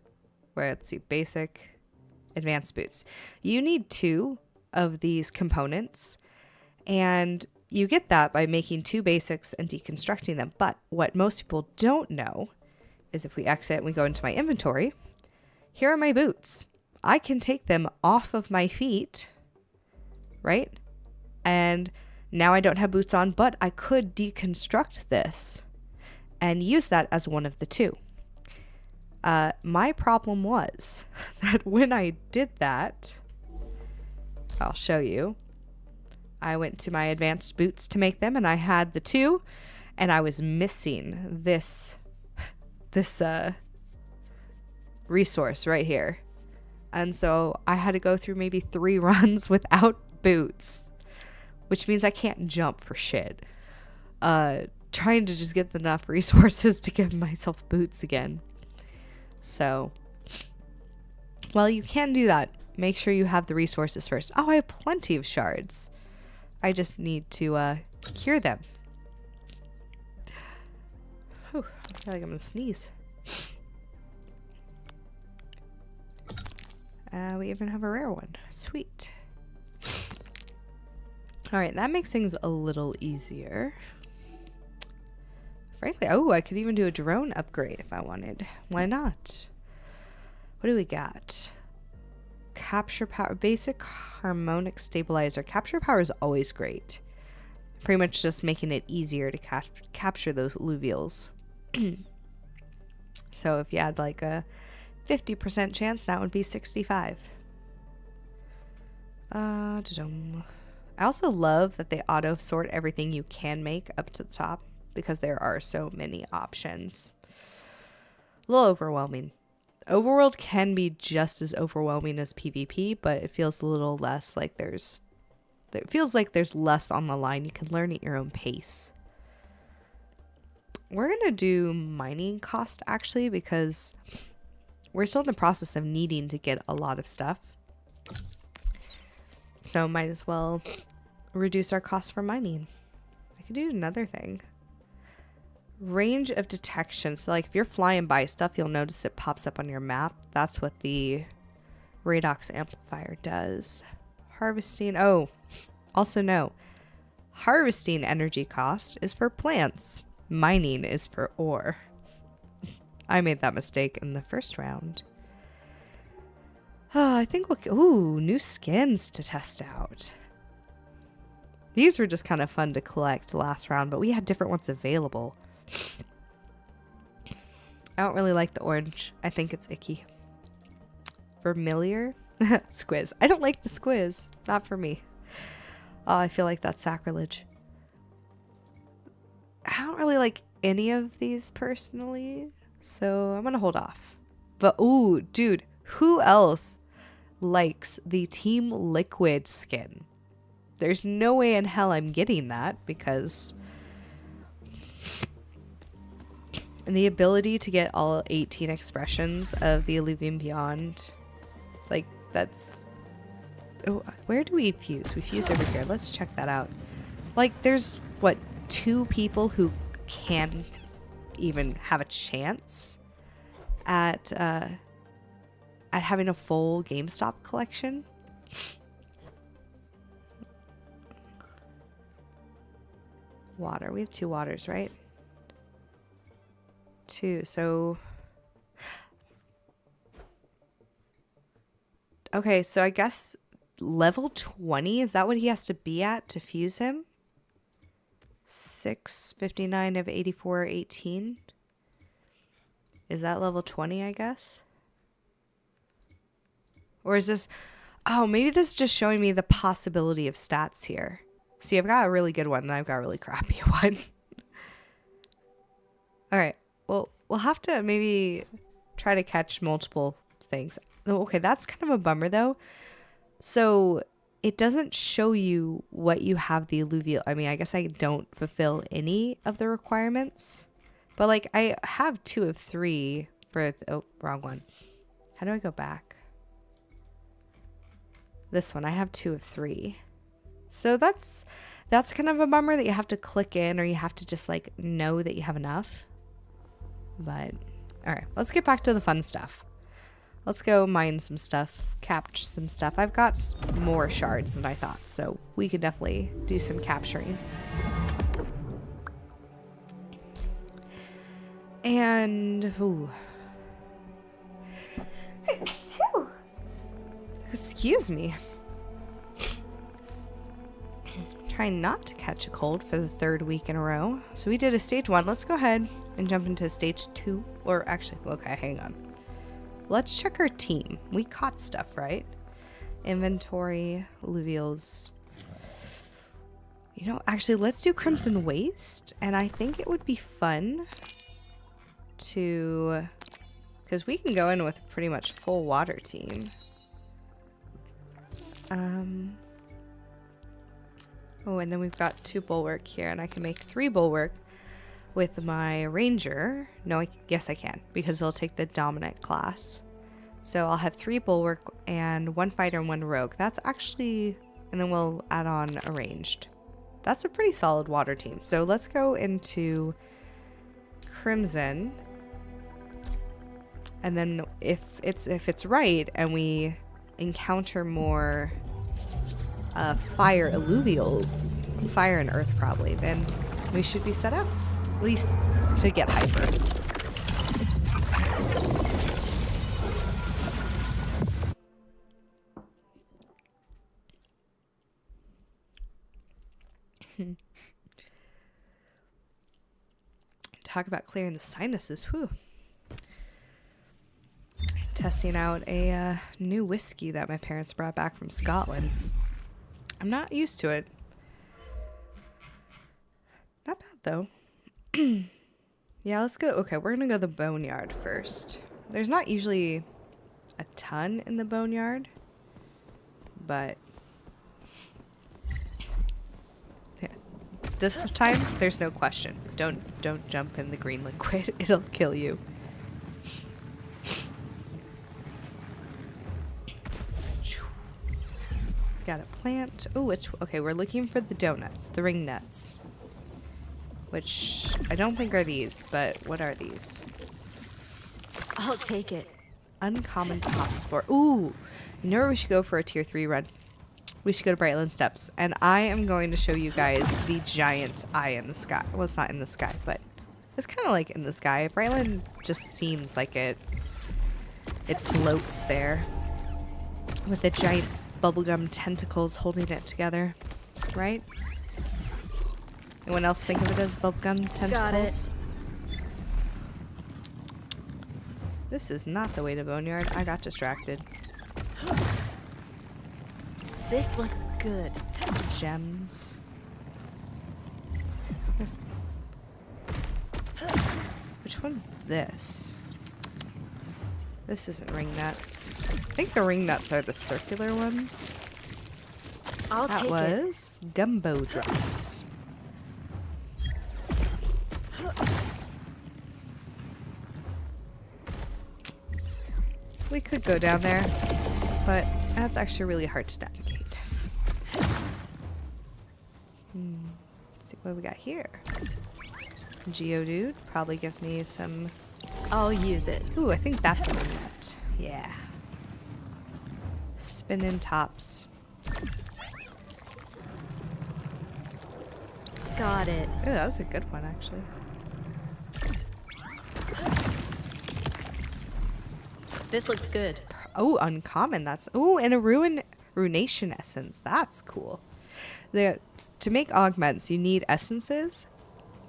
let's see, basic, advanced boots, you need 2 of these components, and you get that by making 2 basics and deconstructing them. But what most people don't know is if we exit and we go into my inventory, here are my boots. I can take them off of my feet, right? And now I don't have boots on, but I could deconstruct this and use that as one of the 2. My problem was that when I did that, I'll show you. I went to my advanced boots to make them, and I had the 2, and I was missing this resource right here. And so I had to go through maybe 3 runs without boots, which means I can't jump for shit. Trying to just get enough resources to give myself boots again. So, well, you can do that. Make sure you have the resources first. Oh, I have plenty of shards. I just need to cure them. Whew, I feel like I'm gonna sneeze. We even have a rare one. Sweet. Alright, that makes things a little easier. Frankly, oh, I could even do a drone upgrade if I wanted. Why not? What do we got? Capture power, basic harmonic stabilizer. Capture power is always great. Pretty much just making it easier to capture those Illuvials. So if you had like a 50% chance, that would be 65. I also love that they auto sort everything you can make up to the top, because there are so many options. A little overwhelming. Overworld can be just as overwhelming as PvP, but it feels a little less like there's less on the line. You can learn at your own pace. We're gonna do mining cost actually, because we're still in the process of needing to get a lot of stuff. So might as well reduce our cost for mining. I could do another thing. Range of detection. So like if you're flying by stuff, you'll notice it pops up on your map. That's what the Radox amplifier does. Harvesting. Oh, also no. Harvesting energy cost is for plants. Mining is for ore. I made that mistake in the first round. Oh, I think we'll... Ooh, new skins to test out. These were just kind of fun to collect last round, but we had different ones available. I don't really like the orange. I think it's icky. Familiar? Squiz. I don't like the squiz. Not for me. Oh, I feel like that's sacrilege. I don't really like any of these personally, so I'm gonna hold off. But ooh, dude, who else likes the Team Liquid skin? There's no way in hell I'm getting that, because the ability to get all 18 expressions of the Illuvium Beyond, like, that's... Oh, where do we fuse? We fuse over here. Let's check that out. Like, there's, what, 2 people who can even have a chance at having a full GameStop collection. Water. We have 2 waters, right? 2. So... Okay, so I guess level 20, is that what he has to be at to fuse him? 659 of 84, 18. Is that level 20, I guess? Or is this... Oh, maybe this is just showing me the possibility of stats here. See, I've got a really good one, and I've got a really crappy one. Alright, well, we'll have to maybe try to catch multiple things. Oh, okay, that's kind of a bummer, though. So, it doesn't show you what you have the alluvial... I mean, I guess I don't fulfill any of the requirements But like I have 2 of 3 for, oh, wrong one. How do I go back? This one, I have 2 of 3. So that's kind of a bummer that you have to click in, or you have to just like know that you have enough. But all right, let's get back to the fun stuff. Let's go mine some stuff, capture some stuff. I've got more shards than I thought, so we could definitely do some capturing. And ooh. Excuse me. Trying not to catch a cold for the 3rd week in a row. So we did a stage 1. Let's go ahead and jump into stage 2. Or actually, okay, hang on. Let's check our team. We caught stuff, right? Inventory, Illuvials. You know, actually, let's do Crimson Waste. And I think it would be fun to... because we can go in with pretty much full water team. Oh, and then we've got 2 bulwark here, and I can make 3 bulwark with my ranger. No, yes I can, because it'll take the dominant class. So I'll have 3 bulwark and 1 fighter and 1 rogue. That's actually, and then we'll add on a ranged. That's a pretty solid water team. So let's go into Crimson. And then if it's right and we encounter more fire Illuvials, fire and earth probably, then we should be set up, at least to get hyper. Talk about clearing the sinuses. Whew. Testing out a new whiskey that my parents brought back from Scotland. I'm not used to it. Not bad though. Yeah, let's go. Okay, we're gonna go to the boneyard first. There's not usually a ton in the boneyard, but yeah, this time there's no question. Don't jump in the green liquid. It'll kill you. Got a plant. Oh, it's okay. We're looking for the donuts, the ring nuts, which I don't think are these, but what are these? I'll take it. Uncommon top spore. Ooh, you know where we should go for a tier 3 run? We should go to Brightland Steps, and I am going to show you guys the giant eye in the sky. Well, it's not in the sky, but it's kind of like in the sky. Brightland just seems like it floats there with the giant bubblegum tentacles holding it together, right? Anyone else think of it as bubblegum tentacles? Got it. This is not the way to Boneyard. I got distracted. This looks good. Gems. Which one's this? This isn't ring nuts. I think the ring nuts are the circular ones. I'll That take it. was gumbo drops. We could go down there, but that's actually really hard to navigate. Let's see what we got here. Geodude, probably give me some. I'll use it. Ooh, I think that's a ring nut. Yeah. Spinning tops. Got it. Oh, that was a good one, actually. This looks good. Oh, uncommon. That's oh, and a ruination essence. That's cool. To make augments, you need essences,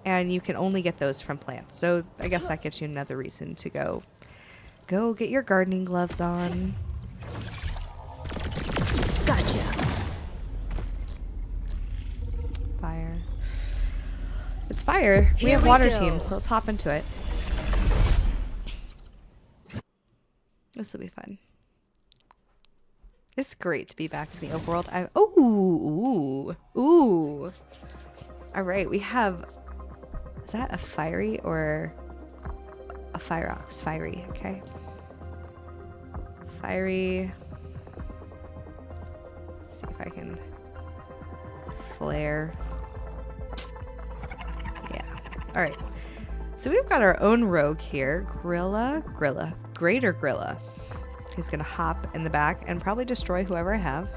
and you can only get those from plants. So I guess that gives you another reason to go get your gardening gloves on. Gotcha. Fire. It's fire. We Here have we water go. team, so let's hop into it. This will be fun. It's great to be back in the overworld. Ooh. All right, we have Is that a fiery or a fire ox? Fiery, okay. Fiery. Let's see if I can flare. Yeah. All right. So we've got our own rogue here. Greater Grilla. He's gonna hop in the back and probably destroy whoever I have.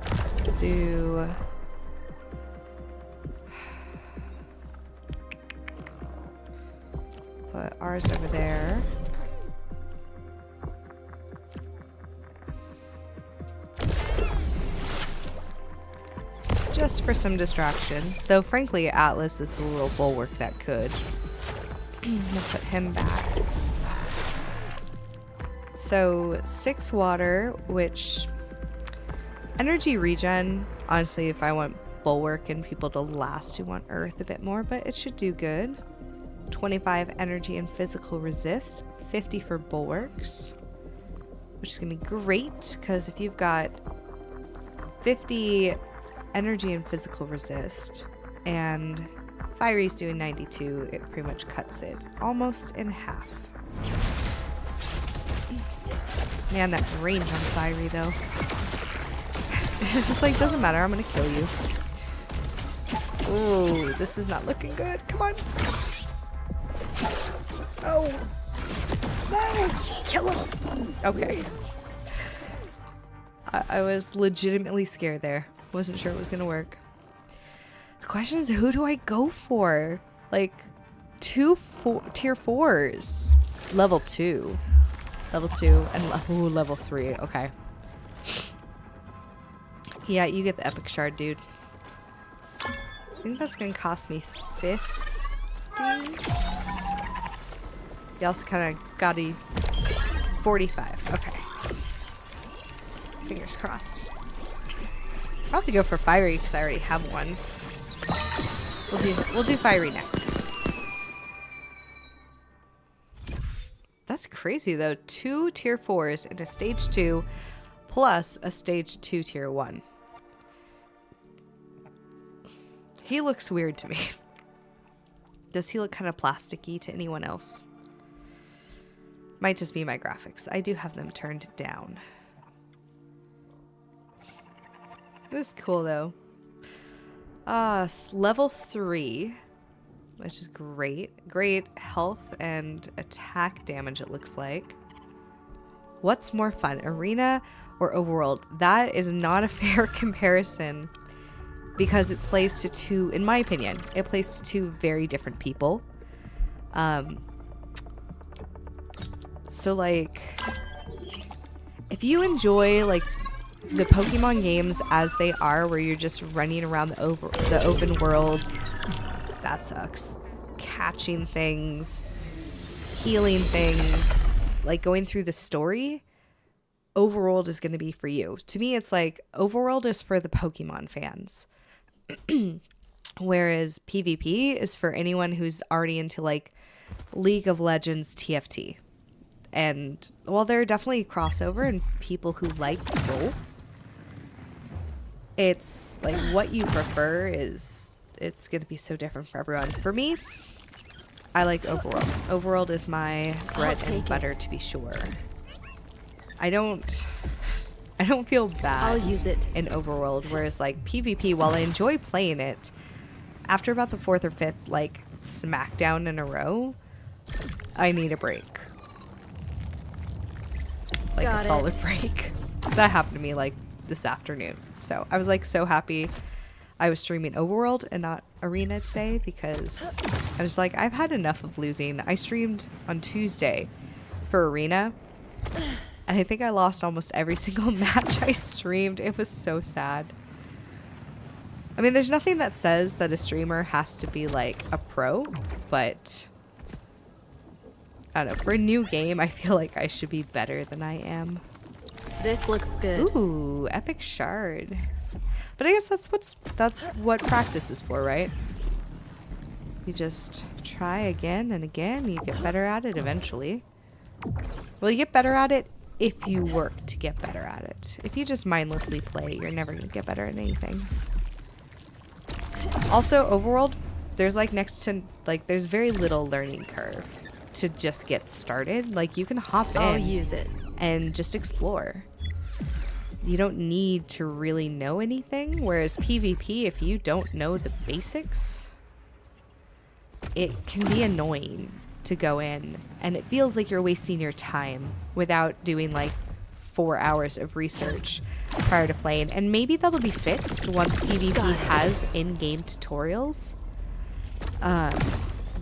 Let's do... Put ours over there. Just for some distraction. Though frankly, Atlas is the little bulwark that could. I'm gonna put him back. So 6 water, which energy regen, honestly, if I want bulwark and people to last who want earth a bit more, but it should do good. 25 energy and physical resist, 50 for bulwarks, which is gonna be great because if you've got 50 energy and physical resist and Fiery's doing 92, it pretty much cuts it almost in half. Man, that range on Fiery though. It's just like, doesn't matter, I'm gonna kill you. Ooh, this is not looking good. Come on. Oh. No. Kill him. Okay. I was legitimately scared there. Wasn't sure it was gonna work. The question is, who do I go for? Like, tier 4s. Level 2. Level 2 and level 3. Okay. Yeah, you get the epic shard, dude. I think that's gonna cost me 50. You also kind of got a 45. Okay. Fingers crossed. Probably go for Fiery because I already have one. We'll do Fiery next. That's crazy though. 2 tier 4s in a stage 2 plus a stage 2 tier 1. He looks weird to me. Does he look kind of plasticky to anyone else? Might just be my graphics. I do have them turned down. This is cool though. Level 3, which is great. Great health and attack damage, it looks like. What's more fun, Arena or Overworld? That is not a fair comparison because it plays to two, in my opinion, it plays to two very different people. So like, if you enjoy like the Pokemon games as they are, where you're just running around the open world, that sucks. Catching things, healing things, like going through the story, Overworld is going to be for you. To me, it's like Overworld is for the Pokemon fans, whereas PvP is for anyone who's already into like League of Legends TFT. And while there are definitely crossover and people who like both, it's like what you prefer is, it's going to be so different for everyone. For me, I like Overworld. Overworld is my bread and butter, to be sure. I don't feel bad. I'll use it in Overworld, whereas like PvP, while I enjoy playing it, after about the 4th or 5th like smackdown in a row, I need a break. Like a solid break. That happened to me like this afternoon. So I was like so happy I was streaming Overworld and not Arena today, because I was like, I've had enough of losing. I streamed on Tuesday for Arena and I think I lost almost every single match I streamed. It was so sad. I mean, there's nothing that says that a streamer has to be like a pro, but I don't know, for a new game, I feel like I should be better than I am. This looks good. Ooh, epic shard. But I guess that's what practice is for, right? You just try again and again, you get better at it eventually. Well, you get better at it if you work to get better at it. If you just mindlessly play, you're never gonna get better at anything. Also, Overworld, there's like next to like there's very little learning curve to just get started. Like you can hop in. I'll use it. And just explore. You don't need to really know anything, whereas PvP, if you don't know the basics, it can be annoying to go in, and it feels like you're wasting your time without doing like 4 hours of research prior to playing. And maybe that'll be fixed once PvP has in-game tutorials.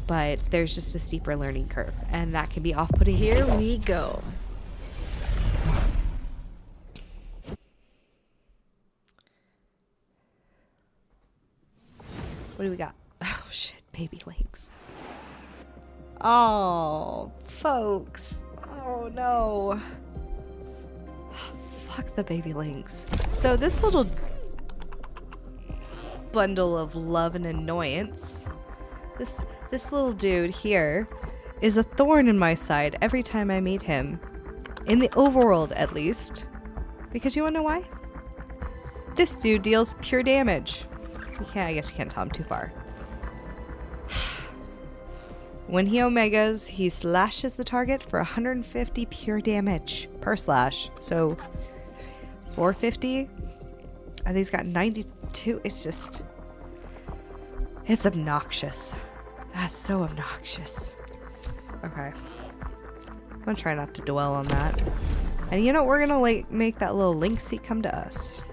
But there's just a steeper learning curve, and that can be off-putting. Here we go. What do we got? Oh shit, baby lynx. Oh, folks. Oh no. Fuck the baby lynx. So this little bundle of love and annoyance, this little dude here is a thorn in my side every time I meet him. In the overworld, at least. Because you wanna know why? This dude deals pure damage. I guess you can't tell him too far. When he omegas, he slashes the target for 150 pure damage per slash. So 450. I think he's got 92. It's just, it's obnoxious. That's so obnoxious. Okay. I'm gonna try not to dwell on that. And you know, we're gonna like make that little link seat come to us.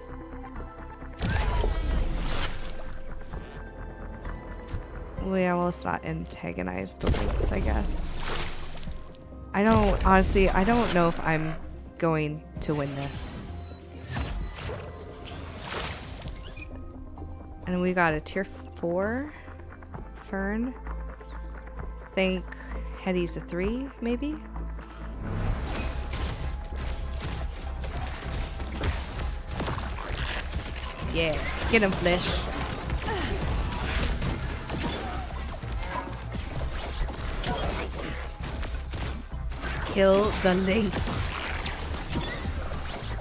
Well, yeah, well, let's not antagonize the links, I guess. I don't, honestly, I don't know if I'm going to win this. And we got a tier 4 Fern. I think Hetty's a 3, maybe? Yeah, get him, Flesh. Kill the lynx.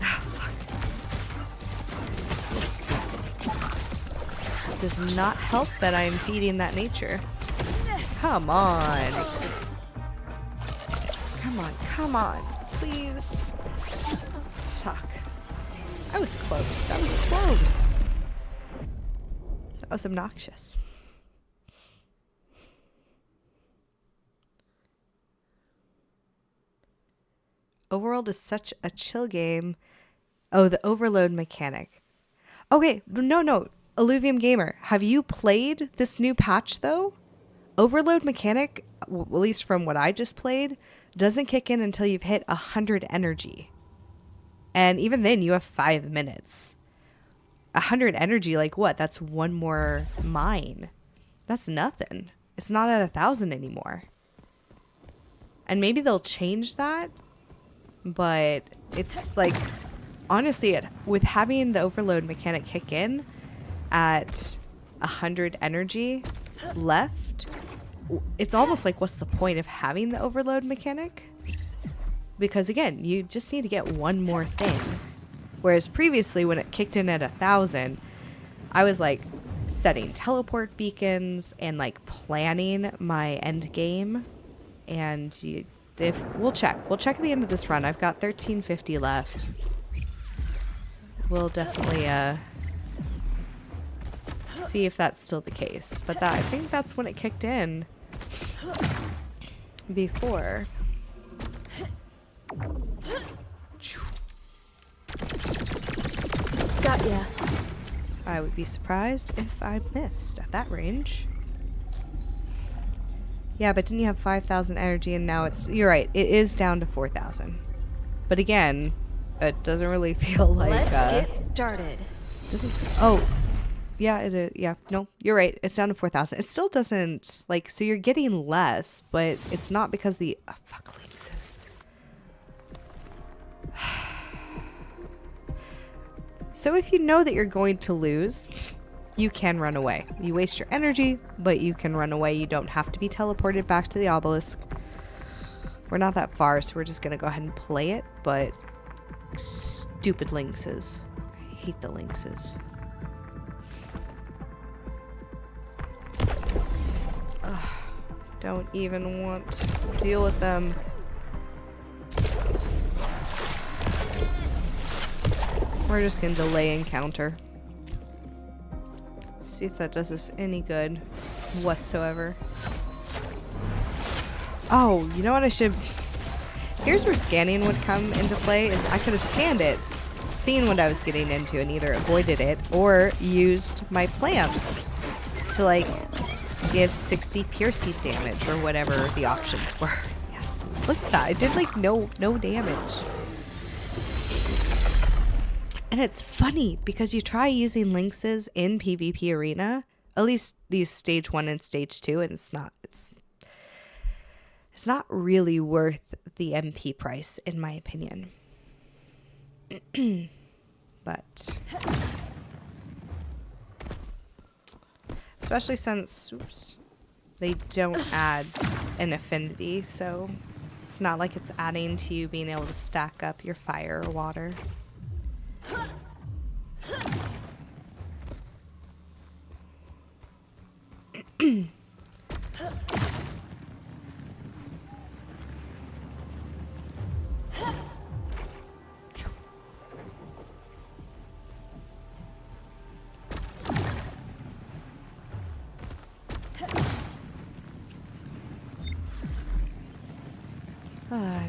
Ah, fuck. Does not help that I'm feeding that nature. Come on. Come on, come on. Please. Fuck. I was close. That was close. That was obnoxious. Overworld is such a chill game. Oh, the overload mechanic. Okay, no. Illuvium Gamer, have you played this new patch though? Overload mechanic, at least from what I just played, doesn't kick in until you've hit 100 energy. And even then you have 5 minutes. 100 energy, like what? That's one more mine. That's nothing. It's not at 1,000 anymore. And maybe they'll change that. But it's like, honestly, with having the overload mechanic kick in at 100 energy left, it's almost like, what's the point of having the overload mechanic? Because again, you just need to get one more thing. Whereas previously, when it kicked in at 1,000, I was like setting teleport beacons and like planning my end game. And we'll check at the end of this run. I've got 1350 left. We'll definitely see if that's still the case. But I think that's when it kicked in before. Got ya. I would be surprised if I missed at that range. Yeah, but didn't you have 5,000 energy and now you're right, it is down to 4,000. But again, it doesn't really feel like... Let's get started. Yeah, it is. Yeah, no, you're right. It's down to 4,000. It still doesn't, like, so you're getting less, but it's not because the... Oh, fuck, Lynxes. So if you know that you're going to lose, you can run away. You waste your energy, but you can run away. You don't have to be teleported back to the obelisk. We're not that far, so we're just going to go ahead and play it, but stupid lynxes. I hate the lynxes. Don't even want to deal with them. We're just gonna delay encounter. See if that does us any good whatsoever. Oh, you know what I should... Here's where scanning would come into play, is I could have scanned it, seen what I was getting into, and either avoided it or used my plants to, like, give 60 piercing damage or whatever the options were. Yeah, look at that. It did, like, no damage. And it's funny because you try using lynxes in PvP arena, at least these stage 1 and stage 2, and it's not really worth the MP price, in my opinion. But especially since they don't add an affinity, so it's not like it's adding to you being able to stack up your fire or water.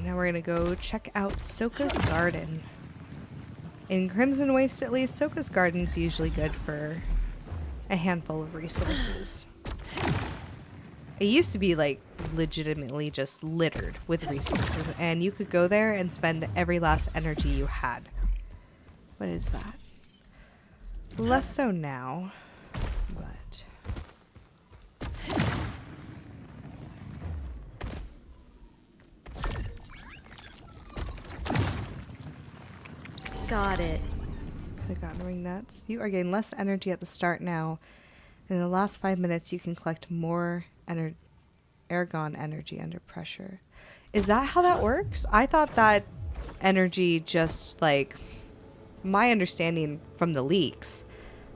Now we're gonna go check out Soka's garden. In Crimson Waste, at least, Soka's garden's usually good for a handful of resources. It used to be, like, legitimately just littered with resources, and you could go there and spend every last energy you had. What is that? Less so now, but... Got it. Could have gotten ring nuts. You are getting less energy at the start now. In the last 5 minutes, you can collect more Ergon energy under pressure. Is that how that works? I thought that energy just, like, my understanding from the leaks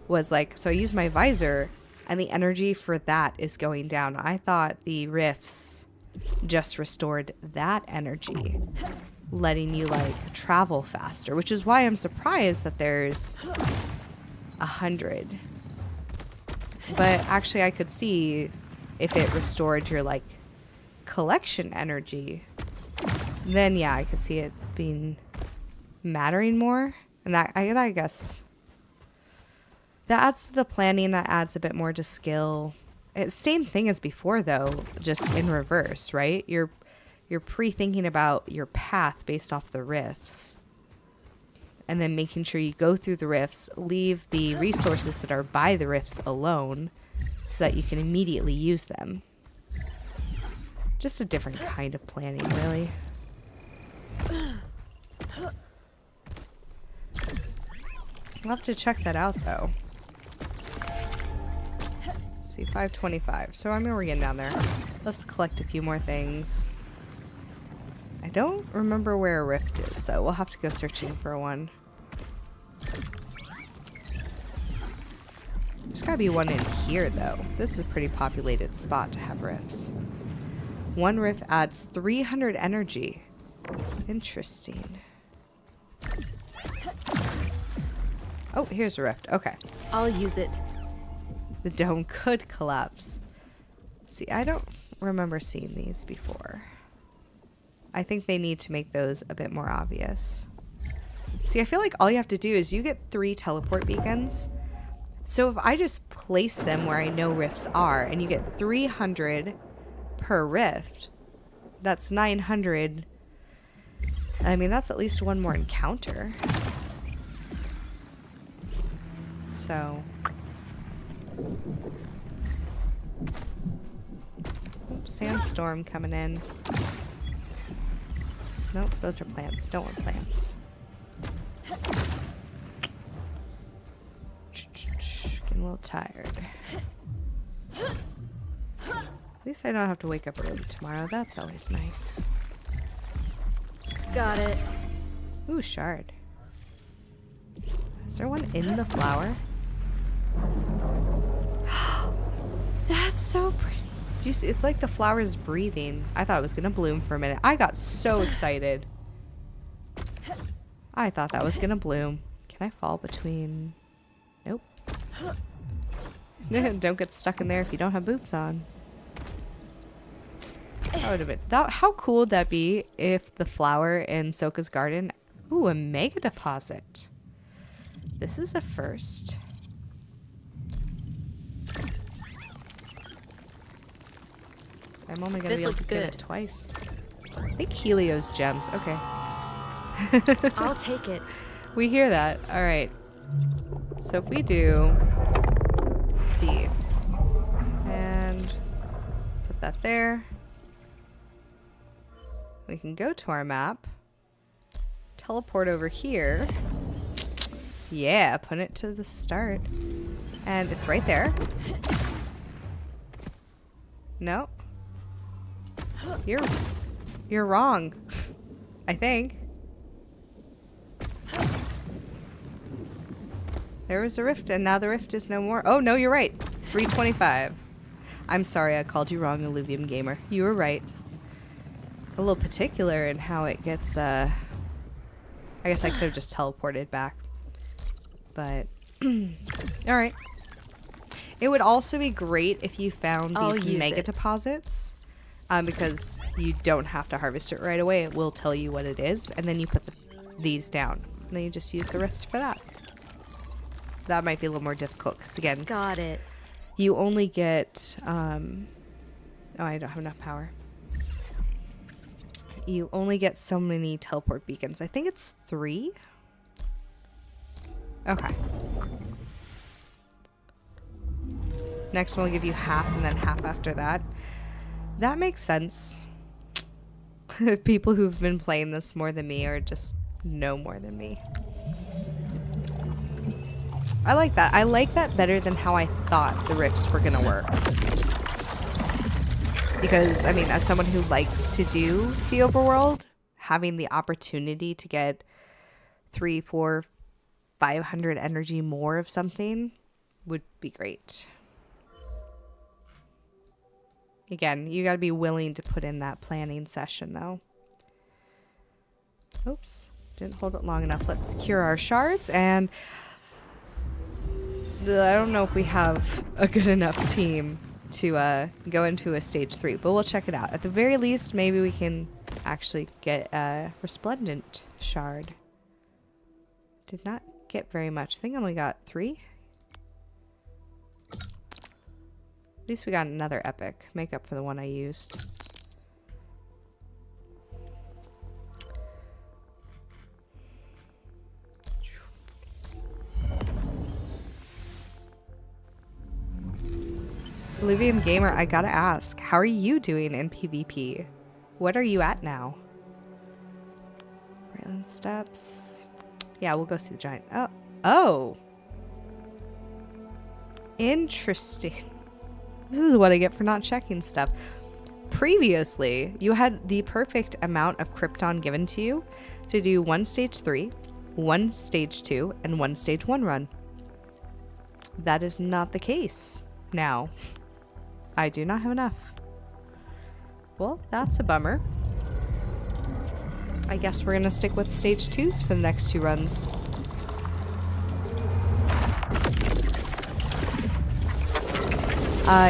was like, so I use my visor and the energy for that is going down. I thought the rifts just restored that energy, letting you, like, travel faster, which is why I'm surprised that there's 100. But actually I could see if it restored your, like, collection energy, then yeah, I could see it being mattering more. And that, I guess that adds to the planning, that adds a bit more to skill. It's same thing as before though, just in reverse, right? You're pre-thinking about your path based off the rifts, and then making sure you go through the rifts, leave the resources that are by the rifts alone so that you can immediately use them. Just a different kind of planning, really. I'll have to check that out though. Let's see, 525. So I mean, we're getting down there. Let's collect a few more things. I don't remember where a rift is, though. We'll have to go searching for one. There's gotta be one in here, though. This is a pretty populated spot to have rifts. One rift adds 300 energy. Interesting. Oh, here's a rift. Okay. I'll use it. The dome could collapse. See, I don't remember seeing these before. I think they need to make those a bit more obvious. See, I feel like all you have to do is you get 3 teleport beacons. So if I just place them where I know rifts are, and you get 300 per rift, that's 900. I mean, that's at least one more encounter. So... Oops, sandstorm coming in. Nope, those are plants. Don't want plants. Getting a little tired. At least I don't have to wake up early tomorrow. That's always nice. Got it. Ooh, shard. Is there one in the flower? That's so pretty. Do you see? It's like the flower's breathing. I thought it was gonna bloom for a minute. I got so excited. I thought that was gonna bloom. Can I fall between? Nope. Don't get stuck in there if you don't have boots on. That would have been how cool would that be if the flower in Soka's garden? Ooh, a mega deposit. This is a first. I'm only gonna be able to get it twice. I think Helio's gems. Okay. I'll take it. We hear that. All right. So if we do C and put that there, we can go to our map, teleport over here. Yeah, put it to the start. And it's right there. No. You're wrong. I think. There was a rift, and now the rift is no more. Oh, no, you're right. 325. I'm sorry I called you wrong, Illuvium Gamer. You were right. A little particular in how it gets, I guess I could have just teleported back. But, alright. It would also be great if you found these mega deposits. Because you don't have to harvest it right away. It will tell you what it is. And then you put these down. And then you just use the rifts for that. That might be a little more difficult. Because again, got it. You only get... oh, I don't have enough power. You only get so many teleport beacons. I think it's 3. Okay. Next one will give you half and then half after that. That makes sense. People who've been playing this more than me or just know more than me. I like that. I like that better than how I thought the rifts were going to work. Because, I mean, as someone who likes to do the overworld, having the opportunity to get 300, 400, 500 energy more of something would be great. Again, you got to be willing to put in that planning session, though. Oops. Didn't hold it long enough. Let's cure our shards. And I don't know if we have a good enough team to go into a stage 3, but we'll check it out. At the very least, maybe we can actually get a resplendent shard. Did not get very much. I think I only got 3. At least we got another epic. Make up for the one I used. Illuvium Gamer, I gotta ask, how are you doing in PvP? What are you at now? Raylan Steps. Yeah, we'll go see the giant. Oh. Oh! Interesting. This is what I get for not checking stuff. Previously, you had the perfect amount of Krypton given to you to do 1 stage 3, 1 stage 2, and 1 stage 1 run. That is not the case now. I do not have enough. Well, that's a bummer. I guess we're gonna stick with stage 2s for the next 2 runs.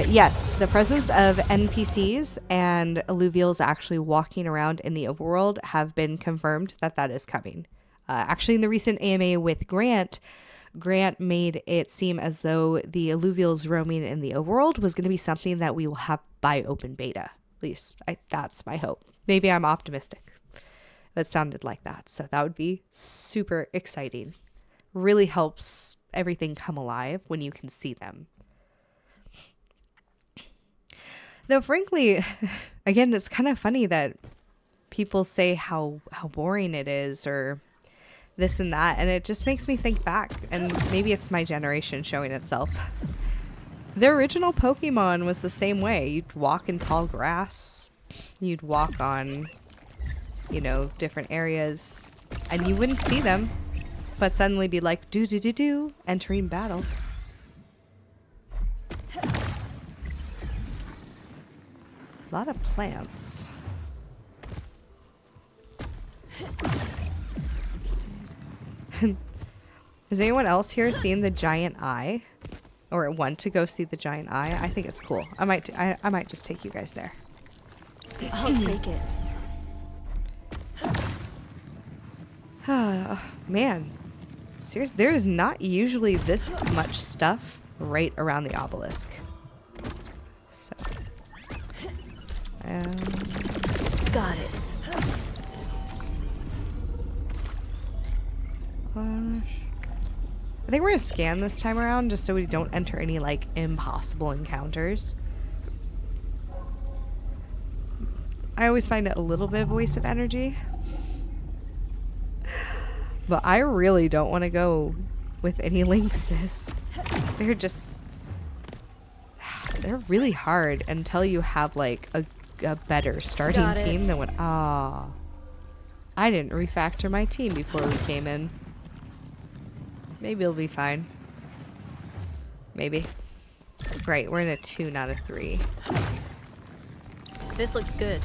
Yes, the presence of NPCs and Illuvials actually walking around in the overworld have been confirmed that that is coming. Actually, in the recent AMA with Grant made it seem as though the Illuvials roaming in the overworld was going to be something that we will have by open beta. At least that's my hope. Maybe I'm optimistic. That sounded like that. So that would be super exciting. Really helps everything come alive when you can see them. Though frankly, again, it's kind of funny that people say how boring it is or this and that, and it just makes me think back, and maybe it's my generation showing itself. The original Pokemon was the same way. You'd walk in tall grass, you'd walk on, you know, different areas, and you wouldn't see them, but suddenly be like, do, entering battle. A lot of plants. Has anyone else here seen the giant eye? Or want to go see the giant eye? I think it's cool. I might just take you guys there. I'll take it. Man. Seriously, there is not usually this much stuff right around the obelisk. So. Got it. I think we're gonna scan this time around just so we don't enter any like impossible encounters. I always find it a little bit of a waste of energy. But I really don't want to go with any lynxes. They're just... They're really hard until you have like a better starting team than what... I didn't refactor my team before we came in. Maybe it'll be fine. Maybe. Right, we're in a 2, not a 3. This looks good.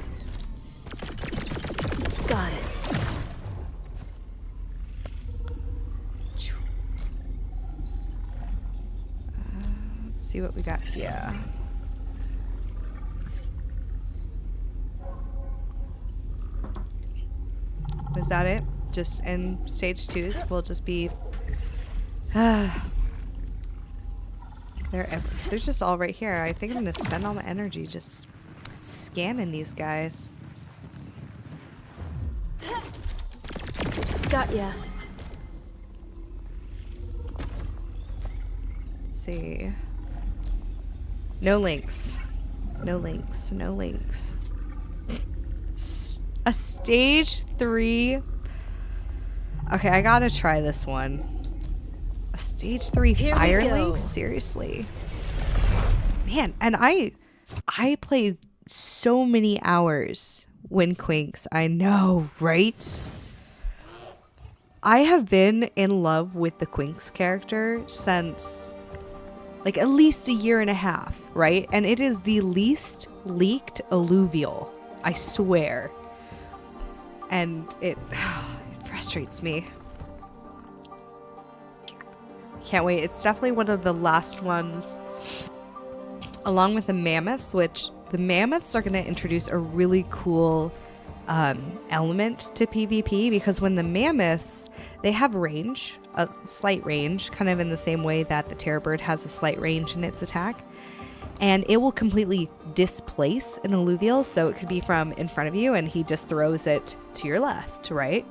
Got it. Let's see what we got here. Was that it? Just in stage 2s, we'll just be... they're just all right here. I think I'm gonna spend all my energy just scanning these guys. Got ya. Let's see. No links. No links. No links. A stage 3. Okay, I gotta try this one. A stage 3 fire lynx? Seriously. Man, and I played so many hours when Quinks. I know, right? I have been in love with the Quinks character since like at least a year and a half, right? And it is the least leaked Illuvial, I swear. And it frustrates me. Can't wait. It's definitely one of the last ones, along with the mammoths, which the mammoths are going to introduce a really cool element to PvP, because when the mammoths, they have range, a slight range, kind of in the same way that the terror bird has a slight range in its attack, and it will completely displace an alluvial. So it could be from in front of you and he just throws it to your left, right?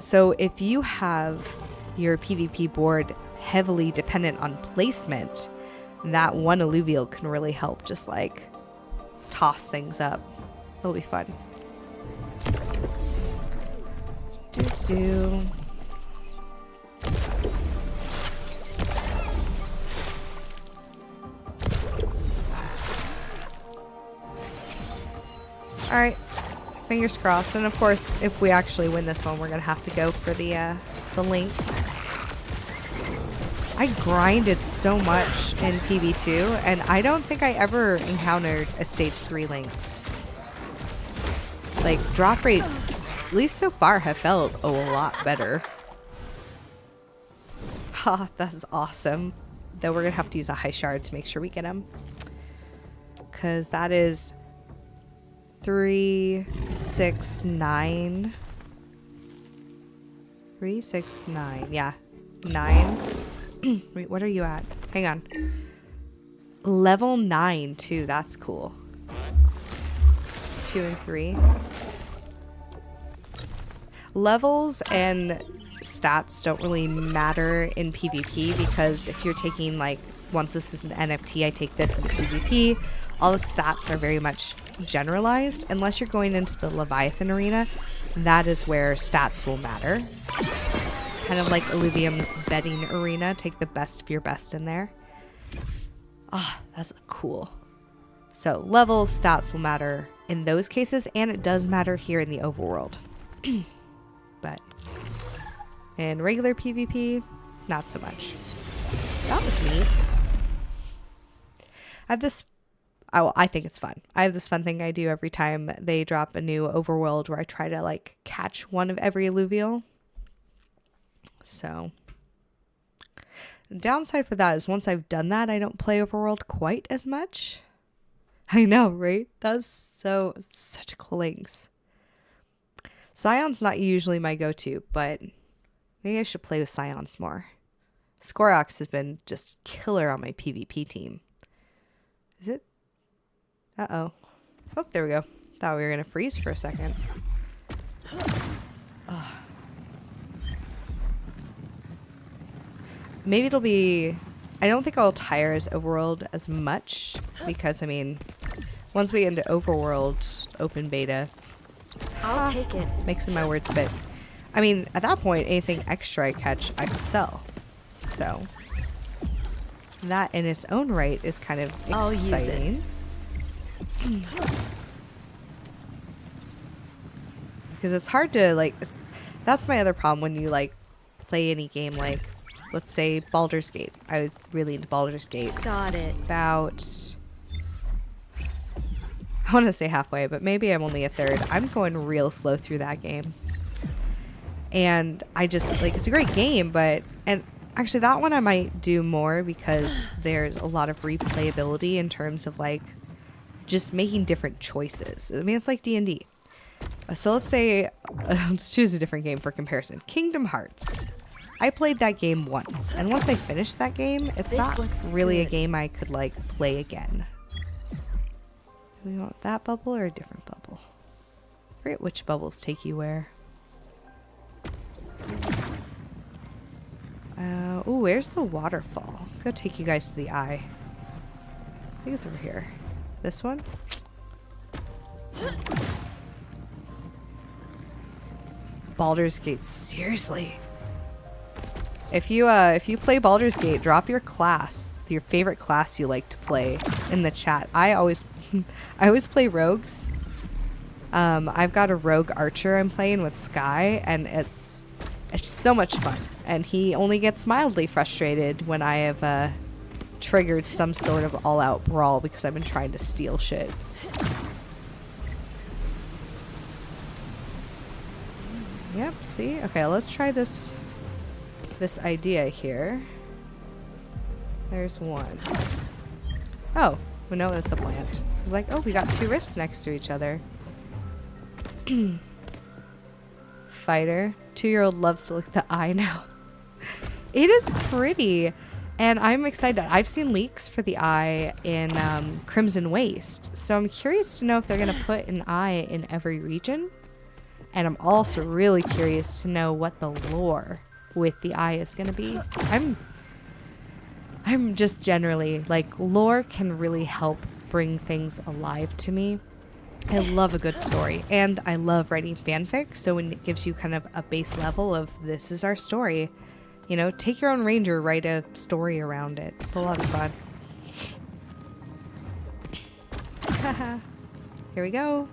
So if you have your PvP board heavily dependent on placement, that one alluvial can really help just like toss things up. It'll be fun. Do. Alright, fingers crossed. And of course, if we actually win this one, we're gonna have to go for the links. I grinded so much in PB2, and I don't think I ever encountered a stage 3 lynx. Like, drop rates, at least so far, have felt a lot better. Ha, that's awesome. Though we're gonna have to use a high shard to make sure we get him. Because that is 3, 6, 9. 3, 6, 9. Yeah, 9. Wait, what are you at? Hang on. Level 9 too. That's cool. 2 and 3. Levels and stats don't really matter in PvP, because if you're taking, like, once this is an NFT, I take this in PvP, all its stats are very much generalized. Unless you're going into the Leviathan arena, that is where stats will matter. It's kind of like Illuvium's betting arena. Take the best of your best in there. Ah, that's cool. So levels, stats will matter in those cases, and it does matter here in the overworld. But in regular PvP, not so much. That was neat. At this I think it's fun. I have this fun thing I do every time they drop a new overworld where I try to like catch one of every Illuvial. So the downside for that is once I've done that, I don't play Overworld quite as much. I know, right? That's such cool links. Scion's not usually my go-to, but maybe I should play with Scions more. Skorox has been just killer on my PvP team. Is it? Uh-oh. Oh, there we go. Thought we were going to freeze for a second. Oh. Maybe it'll be... I don't think I'll tire as Overworld as much because, I mean, once we get into Overworld open beta... I'll take it. Mixing my words a bit. I mean, at that point, anything extra I catch, I could sell. So, that in its own right is kind of exciting. I'll use it. Because it's hard to, like, that's my other problem when you, like, play any game like, let's say, Baldur's Gate. I was really into Baldur's Gate. Got it. About, I want to say halfway, but maybe I'm only a third. I'm going real slow through that game. And I just, like, it's a great game, but, and actually that one I might do more because there's a lot of replayability in terms of, like, just making different choices. I mean, it's like D&D. So let's say, let's choose a different game for comparison. Kingdom Hearts. I played that game once, and once I finished that game, it's not really a game I could, like, play again. Do we want that bubble or a different bubble? I forget which bubbles take you where. Oh, where's the waterfall? Go take you guys to the eye. I think it's over here. This one? Baldur's Gate, seriously. If you play Baldur's Gate, drop your class, your favorite class you like to play in the chat. I always play rogues. I've got a rogue archer I'm playing with Sky, and it's so much fun. And he only gets mildly frustrated when I have triggered some sort of all-out brawl because I've been trying to steal shit. Yep, see? Okay, let's try this idea here. There's one. Oh, well, no, that's a plant. I was like, oh, we got two rifts next to each other. Fighter. 2-year-old loves to look at the eye now. It is pretty. And I'm excited. I've seen leaks for the eye in Crimson Waste. So I'm curious to know if they're going to put an eye in every region. And I'm also really curious to know what the lore with the eye is going to be. I'm just generally, like, lore can really help bring things alive to me. I love a good story, and I love writing fanfic, so when it gives you kind of a base level of this is our story, you know, take your own ranger, write a story around it. It's a lot of fun. Haha. Here we go.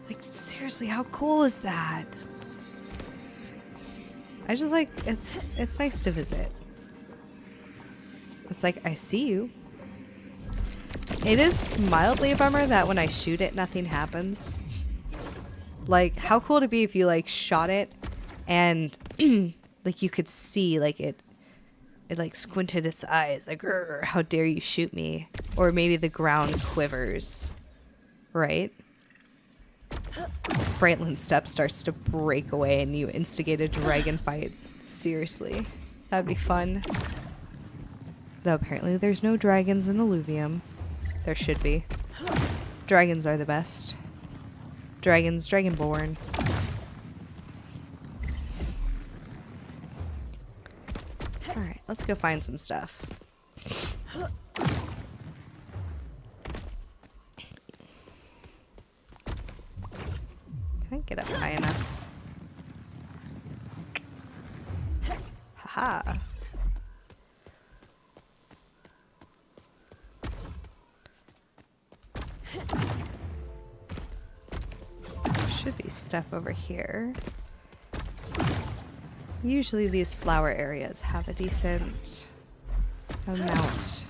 Like, seriously, how cool is that? I just like, it's nice to visit. It's like, I see you. It is mildly a bummer that when I shoot it, nothing happens. Like, how cool would it be if you, like, shot it and, like, you could see, like, it like, squinted its eyes. Like, how dare you shoot me? Or maybe the ground quivers. Right? Brightland's step starts to break away and you instigate a dragon fight. Seriously. That'd be fun. Though apparently there's no dragons in Illuvium. There should be. Dragons are the best. Dragons, dragonborn. Alright, let's go find some stuff. Can I get up high enough? Haha. Should be stuff over here. Usually these flower areas have a decent amount.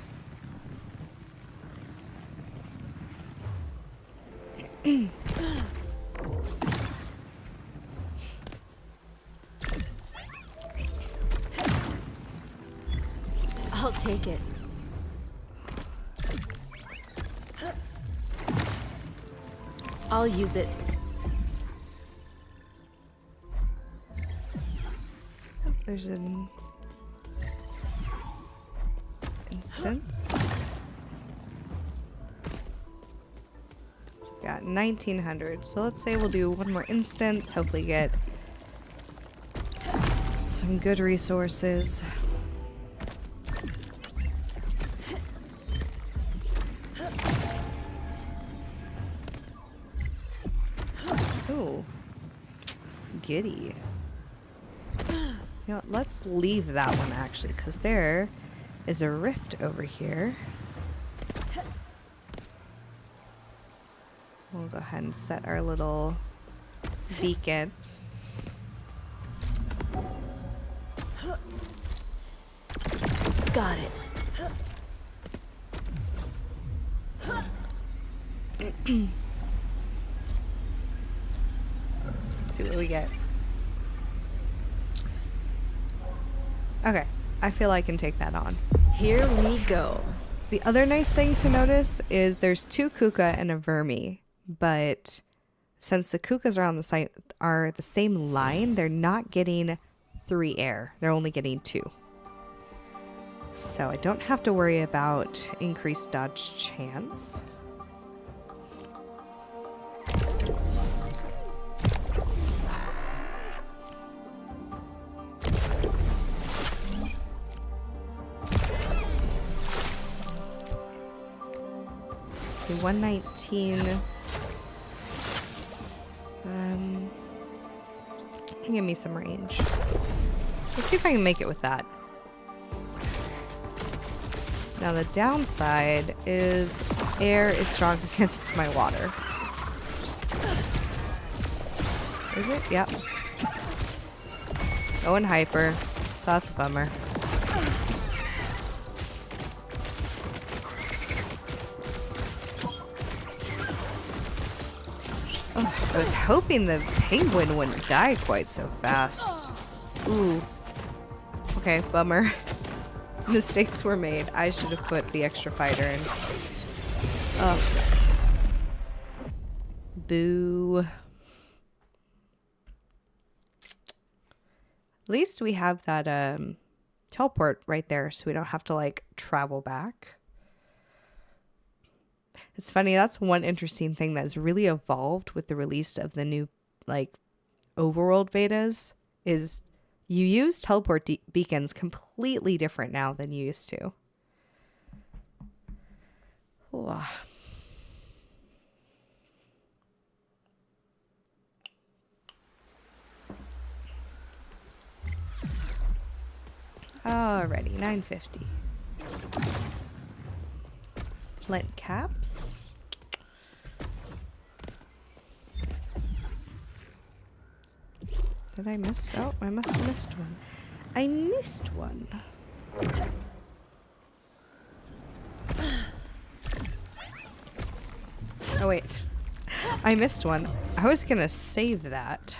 I'll take it. I'll use it. Oh, there's an instance. So we got 1900. So let's say we'll do one more instance. Hopefully get some good resources. Ooh. Giddy. You know what, let's leave that one actually, because there is a rift over here. We'll go ahead and set our little beacon. Got it. See what we get. Okay, I feel I can take that on. Here we go. The other nice thing to notice is there's 2 Kuka and a Vermi, but since the Kukas are on the site are the same line, they're not getting 3 air. They're only getting 2. So I don't have to worry about increased dodge chance. So 119. Give me some range. Let's see if I can make it with that. Now the downside is air is strong against my water. Is it? Yep. Going hyper. So that's a bummer. Oh, I was hoping the penguin wouldn't die quite so fast. Ooh. Okay, bummer. Mistakes were made. I should have put the extra fighter in. Oh. Boo. At least we have that teleport right there, so we don't have to like travel back. It's funny, that's one interesting thing that's really evolved with the release of the new like Overworld betas is you use teleport beacons completely different now than you used to. Ooh. Alrighty, 950. Flint caps. Did I miss? Oh, I must have missed one. I missed one. Oh, wait. I missed one. I was gonna save that.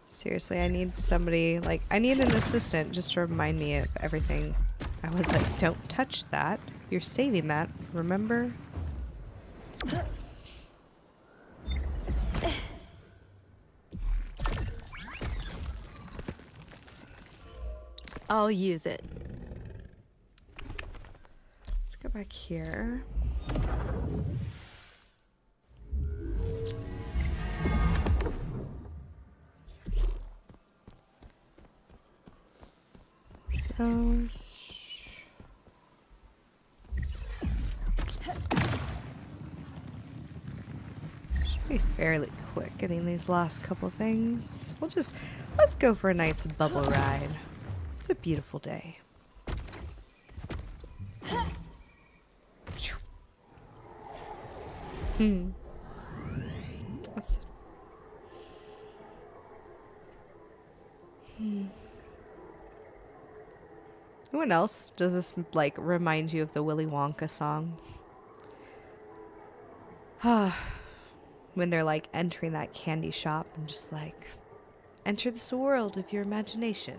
Seriously, I need somebody, like, I need an assistant just to remind me of everything. I was like, don't touch that. You're saving that, remember? I'll use it. Let's go back here. Those. Should be fairly quick getting these last couple things. Let's go for a nice bubble ride. It's a beautiful day. Let's Anyone else? Does this like remind you of the Willy Wonka song? When they're like entering that candy shop and just like, enter this world of your imagination.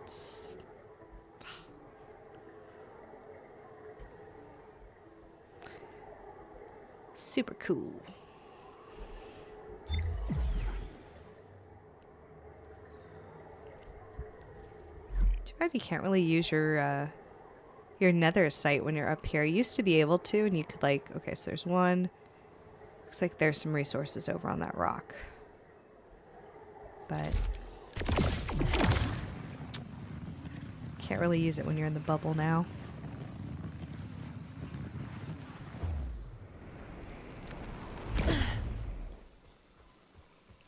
It's... super cool. Too bad you can't really use your nether site when you're up here. You used to be able to, and you could like, okay, so there's one. Looks like there's some resources over on that rock. But can't really use it when you're in the bubble now. Does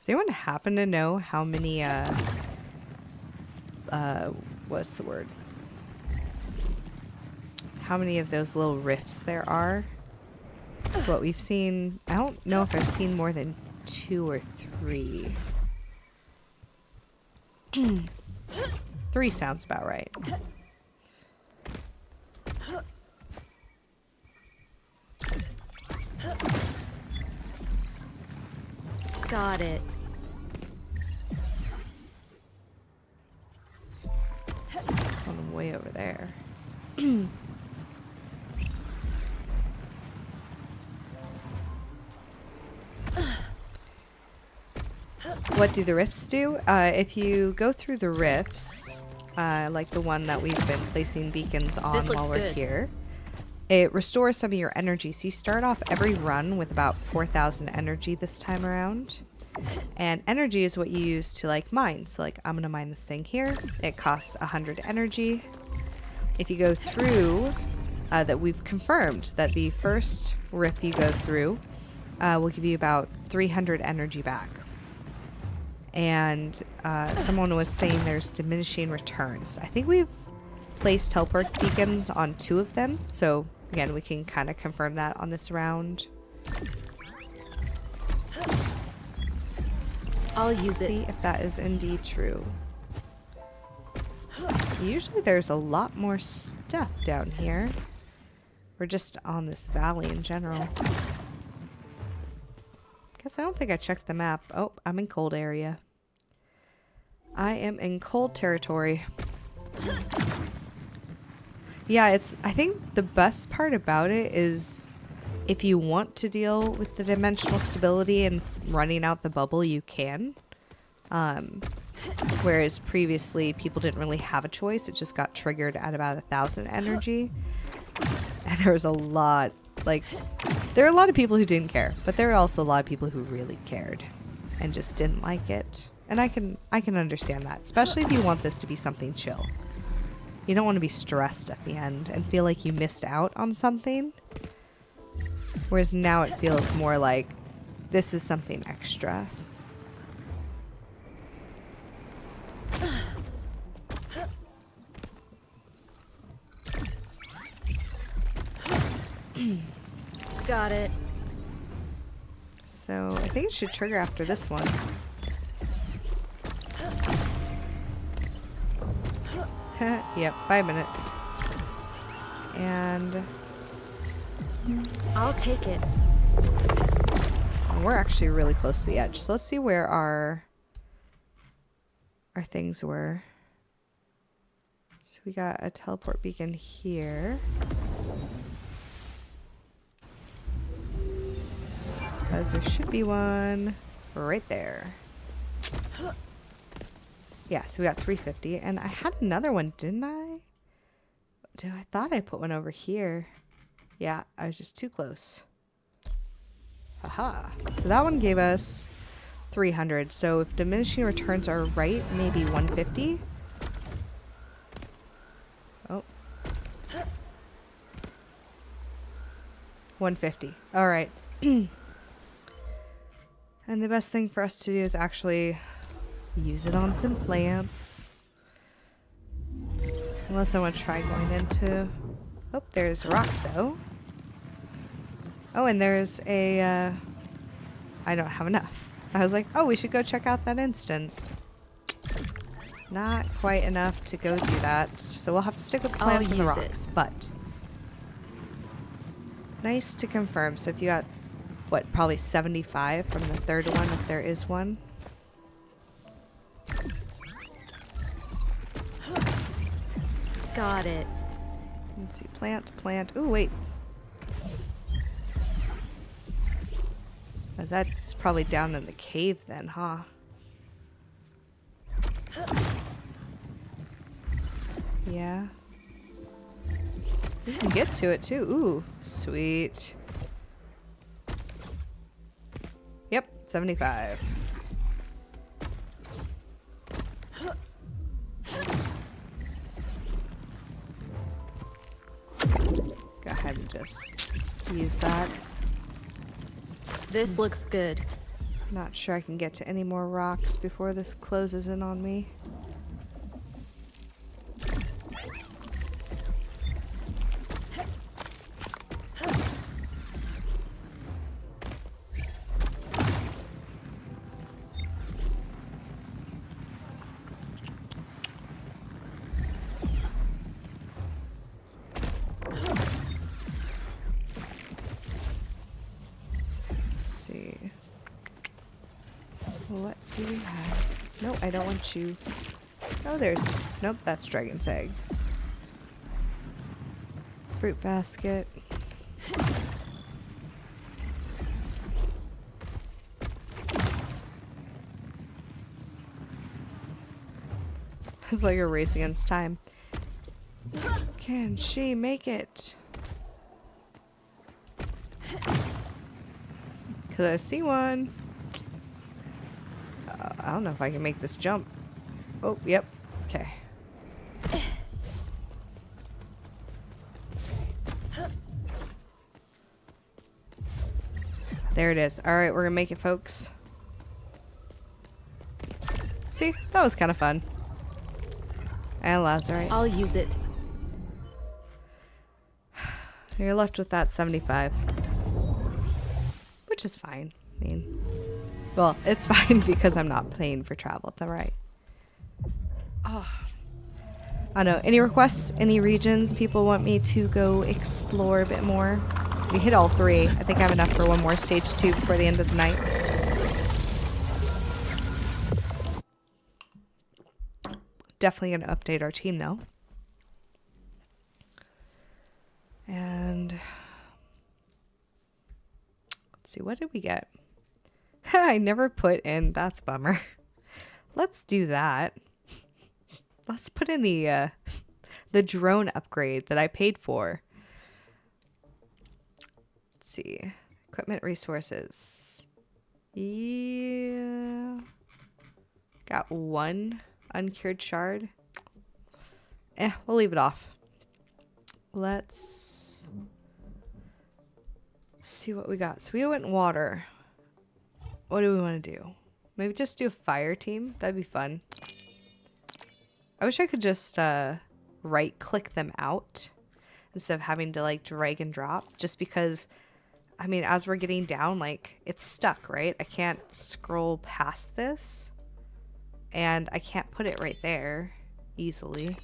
anyone happen to know how many, what's the word? How many of those little rifts there are? That's what we've seen. I don't know if I've seen more than 2 or 3. 3 sounds about right. Got it. One way over there. What do the rifts do? If you go through the rifts, like the one that we've been placing beacons on while we're here, it restores some of your energy. So you start off every run with about 4,000 energy this time around. And energy is what you use to like mine. So like I'm gonna mine this thing here. It costs 100 energy. If you go through, that we've confirmed that the first rift you go through will give you about 300 energy back. And someone was saying there's diminishing returns. I think we've placed teleport beacons on 2 of them. So again, we can kind of confirm that on this round. I'll use it. See if that is indeed true. Usually there's a lot more stuff down here. Or just on this valley in general. Guess I don't think I checked the map. Oh, I'm in cold area. I am in cold territory. Yeah, I think the best part about it is if you want to deal with the dimensional stability and running out the bubble, you can. Whereas previously people didn't really have a choice. It just got triggered at about 1,000 energy. And there was a lot, like, there are a lot of people who didn't care, but there are also a lot of people who really cared and just didn't like it. And I can understand that, especially if you want this to be something chill. You don't want to be stressed at the end and feel like you missed out on something. Whereas now it feels more like this is something extra. Got it. So I think it should trigger after this one. Yep, 5 minutes. And I'll take it. we're actually really close to the edge. So let's see where our things were. So we got a teleport beacon here. Because there should be one right there. Yeah, so we got 350. And I had another one, didn't I? I thought I put one over here. Yeah, I was just too close. Aha. So that one gave us 300. So if diminishing returns are right, maybe 150. Oh. 150. All right. And the best thing for us to do is actually use it on some plants. Unless I want to try going into... Oh, there's rock though. Oh, and there's a... I don't have enough. I was like, oh, we should go check out that instance. Not quite enough to go do that, so we'll have to stick with the plants and the use it. rocks, but nice to confirm. So if you got, what, probably 75 from the third one, if there is one. Got it. Let's see, plant, plant. Ooh, wait. That's probably down in the cave then, huh? Yeah. We can get to it too. Ooh, sweet. Yep, 75. Go ahead and just use that. This looks good. Not sure I can get to any more rocks before this closes in on me. What do we have? No, I don't want you. Oh, there's... Nope, that's dragon's egg. Fruit basket. It's like a race against time. Can she make it? Because I see one. I don't know if I can make this jump. Oh, yep. Okay. There it is. All right, we're gonna make it, folks. See, that was kind of fun. And lazarite. I'll use it. You're left with that 75, which is fine. I mean, well, it's fine because I'm not paying for travel. Am I right? Oh. I don't know. Any requests? Any regions people want me to go explore a bit more? We hit all three. I think I have enough for one more stage 2 before the end of the night. Definitely going to update our team though. And let's see, what did we get? I never put in, that's a bummer. Let's do that. Let's put in the drone upgrade that I paid for. Let's see. Equipment resources. Yeah. Got one uncured shard. We'll leave it off. Let's see what we got. So we went water. What do we want to do? Maybe just do a fire team. That'd be fun. I wish I could just right click them out instead of having to like drag and drop, just because I mean, as we're getting down, like it's stuck, right? I can't scroll past this and I can't put it right there easily.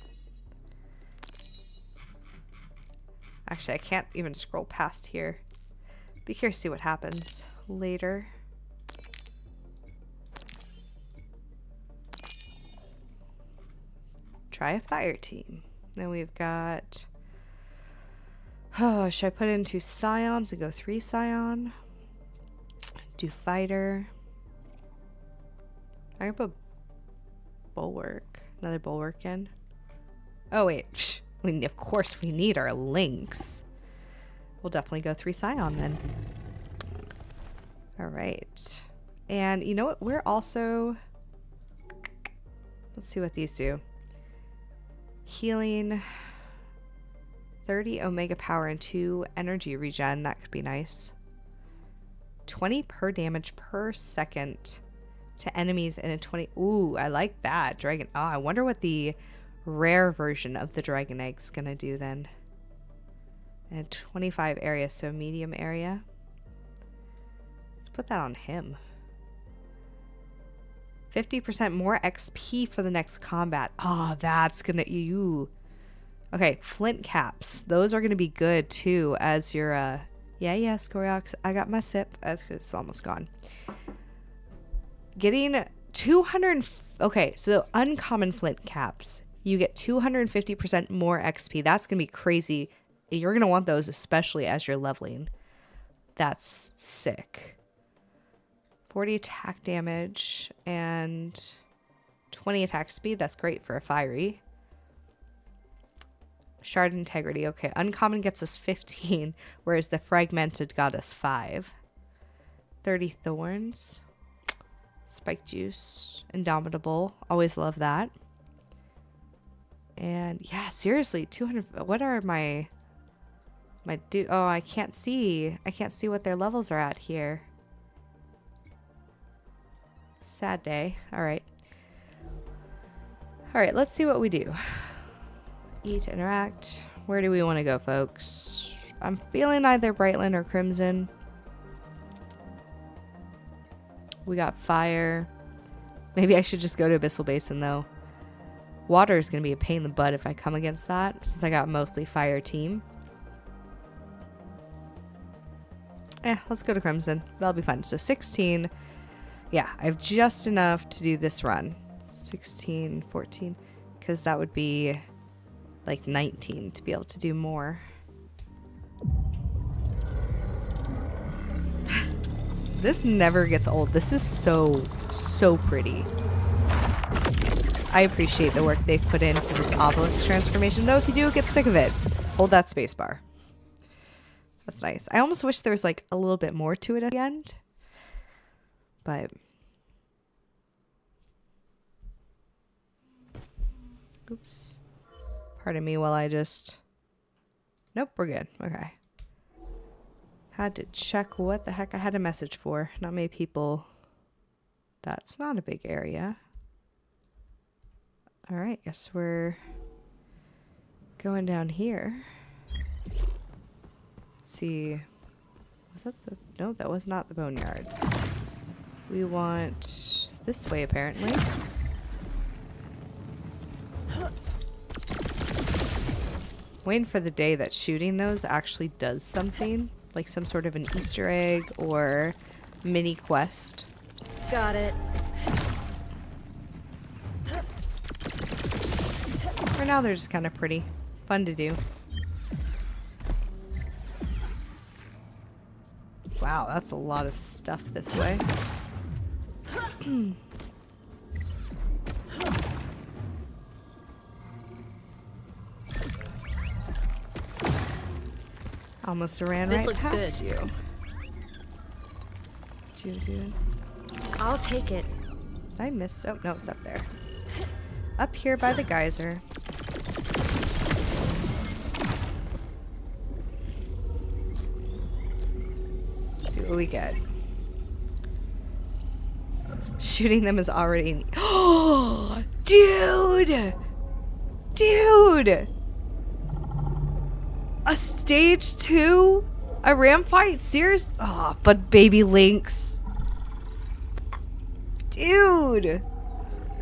Actually, I can't even scroll past here. Be curious to see what happens later. Try a fire team. Then we've got... Oh, should I put it into scions and go 3 scion? Do fighter. I can put bulwark. Another bulwark in. Oh, wait. Of course we need our links. We'll definitely go 3 scion then. All right. And you know what? We're also... Let's see what these do. Healing, 30 omega power and 2 energy regen. That could be nice. 20 per damage per second to enemies in a 20. Ooh, I like that. Dragon. Oh, I wonder what the rare version of the dragon egg's gonna do then. And 25 area, so medium area. Let's put that on him. 50% more XP for the next combat. Oh, that's gonna Okay, flint caps. Those are gonna be good too as your yeah, Scoriox. I got my sip. It's almost gone. Getting 200. Okay, so uncommon flint caps. You get 250% more XP. That's gonna be crazy. You're gonna want those, especially as you're leveling. That's sick. 40 attack damage and 20 attack speed. That's great for a fiery. Shard integrity. Okay, uncommon gets us 15, whereas the fragmented got us 5. 30 thorns. Spike juice. Indomitable. Always love that. And yeah, seriously, 200. What are my oh, I can't see. I can't see what their levels are at here. Sad day. All right. All right, let's see what we do. Eat, interact. Where do we want to go, folks? I'm feeling either Brightland or Crimson. We got fire. Maybe I should just go to Abyssal Basin, though. Water is going to be a pain in the butt if I come against that, since I got mostly fire team. Let's go to Crimson. That'll be fun. So 16. Yeah, I have just enough to do this run. 16, 14. Because that would be like 19 to be able to do more. This never gets old. This is so pretty. I appreciate the work they've put into this obelisk transformation, though if you do get sick of it, hold that spacebar. That's nice. I almost wish there was like a little bit more to it at the end. But oops. Pardon me while I just... Nope, we're good. Okay. Had to check what the heck I had a message for. Not many people. That's not a big area. Alright, guess we're going down here. Let's see. Was that the... No, that was not the boneyards. We want this way, apparently. Waiting for the day that shooting those actually does something. Like some sort of an Easter egg or mini quest. Got it. For now, they're just kind of pretty. Fun to do. Wow, that's a lot of stuff this way. Almost ran right past you. What you doing? I'll take it. I missed. Oh, no, it's up there. Up here by the geyser. Let's see what we get. Shooting them is already... Oh, dude! Dude! A stage 2? A ram fight? Serious? Oh, but baby Lynx. Dude!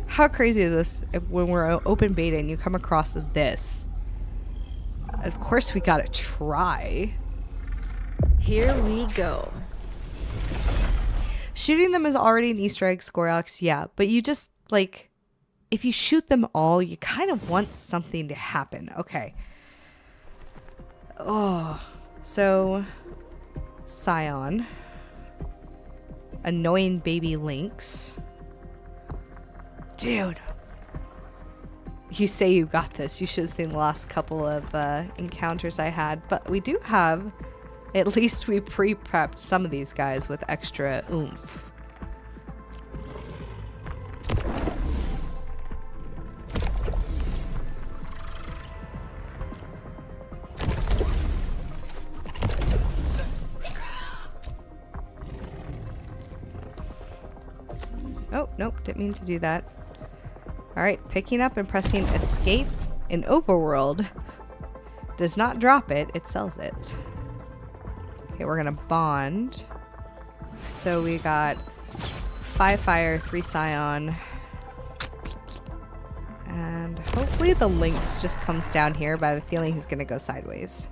How crazy is this when we're open beta and you come across this? Of course we gotta try. Here we go. Shooting them is already an Easter egg, Scoriox, yeah. But you just, like, if you shoot them all, you kind of want something to happen. Okay. Oh. So, Scion. Annoying baby Lynx. Dude. You say you got this. You should have seen the last couple of encounters I had. But we do have... At least we pre-prepped some of these guys with extra oomph. Oh, nope, didn't mean to do that. Alright, picking up and pressing escape in Overworld does not drop it, it sells it. Okay, we're gonna bond. So we got 5 fire, 3 scion. And hopefully the Lynx just comes down here, but I have a feeling he's gonna go sideways.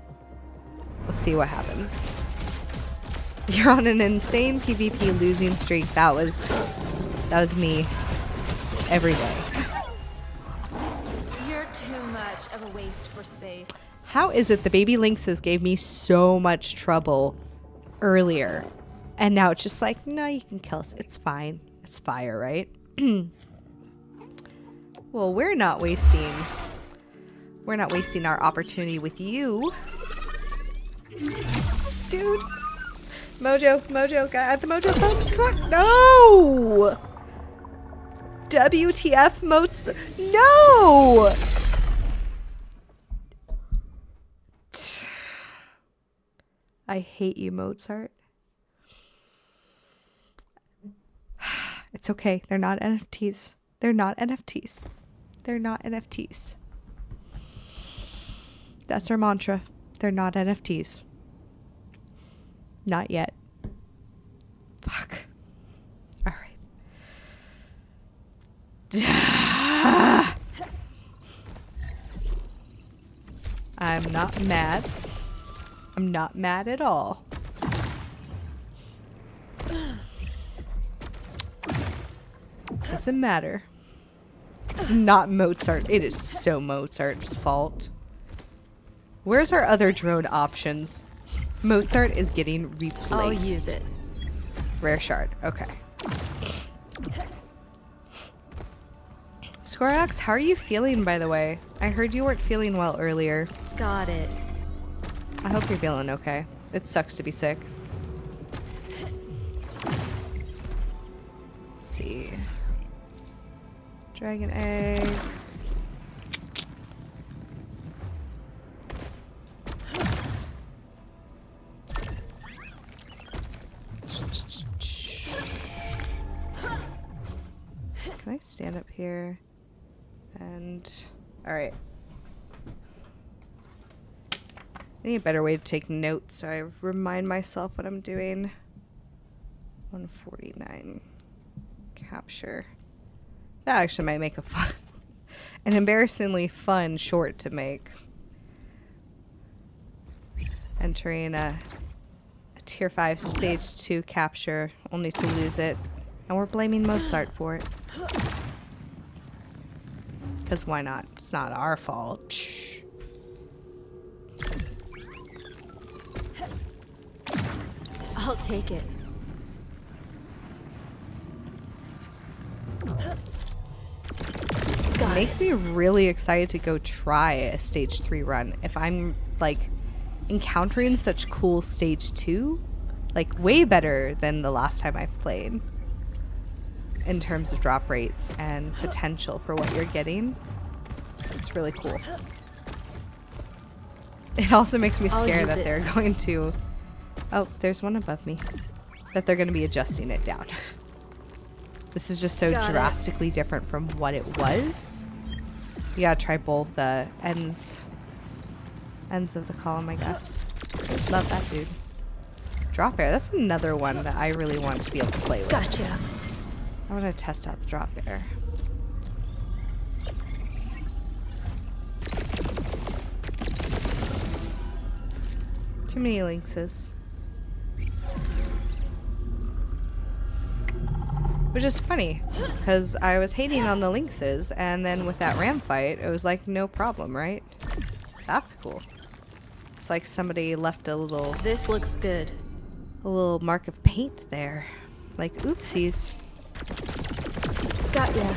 Let's see what happens. You're on an insane PvP losing streak. That was me every day. You're too much of a waste for space. How is it the baby lynxes gave me so much trouble earlier, and now it's just like, no, you can kill us. It's fine. It's fire, right? Well, we're not wasting our opportunity with you. Dude. Mojo, gotta add the mojo folks. Come on. No! WTF moats. No! I hate you, Mozart. It's okay. They're not NFTs. They're not NFTs. They're not NFTs. That's our mantra. They're not NFTs. Not yet. Fuck. All right. I'm not mad. I'm not mad at all. Doesn't matter. It's not Mozart. It is so Mozart's fault. Where's our other drone options? Mozart is getting replaced. I'll use it. Rare shard. Okay. Scorax, how are you feeling, by the way? I heard you weren't feeling well earlier. Got it. I hope you're feeling okay. It sucks to be sick. Let's see. Dragon egg. Can I stand up here? And all right. I need a better way to take notes so I remind myself what I'm doing. 149. Capture. That actually might make an embarrassingly fun short to make. Entering a tier 5 stage 2 capture, only to lose it. And we're blaming Mozart for it. Because why not? It's not our fault. Psh. I'll take it. It makes me really excited to go try a stage 3 run. If I'm like encountering such cool stage 2, like way better than the last time I've played in terms of drop rates and potential for what you're getting. It's really cool. It also makes me scared that they're going to... Oh, there's one above me. That they're going to be adjusting it down. This is just so drastically different from what it was. You gotta try both the ends of the column, I guess. Love that, dude. Drop air. That's another one that I really want to be able to play with. Gotcha. I want to test out the drop air. Too many lynxes. Which is funny, because I was hating on the lynxes, and then with that ram fight, it was like, no problem, right? That's cool. It's like somebody left a little... This looks good. A little mark of paint there. Like, oopsies. Got ya.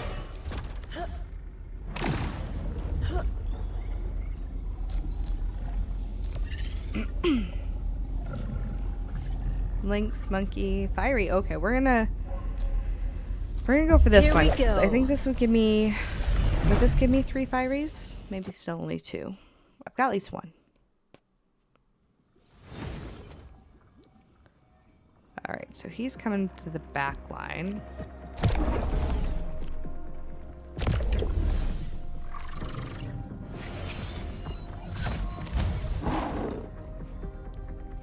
Lynx, monkey, fiery. Okay, we're gonna go for this one. I think this would give me... Would this give me 3 firies? Maybe still only 2. I've got at least 1. Alright, so he's coming to the back line.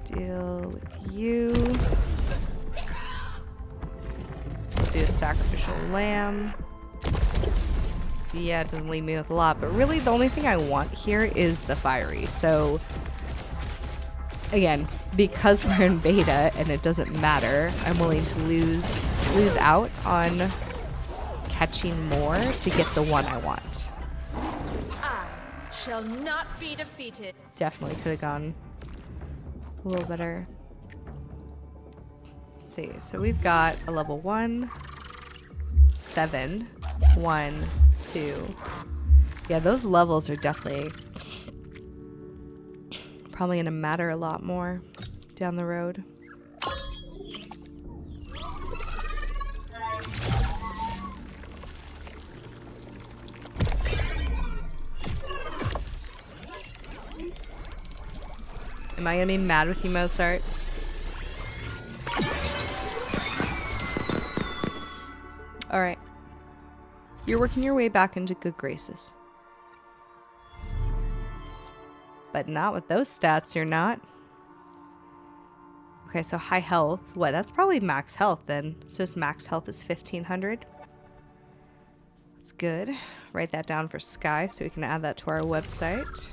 Deal with you. do a sacrificial lamb. Yeah, it doesn't leave me with a lot, but really the only thing I want here is the fiery. So again, because we're in beta and it doesn't matter, I'm willing to lose out on catching more to get the one I want. I shall not be defeated. Definitely could have gone a little better. Let's see, so we've got a level 1, 7, 1, 2. Yeah, those levels are definitely probably gonna matter a lot more down the road. Am I gonna be mad with you, Mozart? Alright. You're working your way back into good graces. But not with those stats, you're not. Okay, so high health. What? That's probably max health then. So his max health is 1500. That's good. Write that down for Sky so we can add that to our website.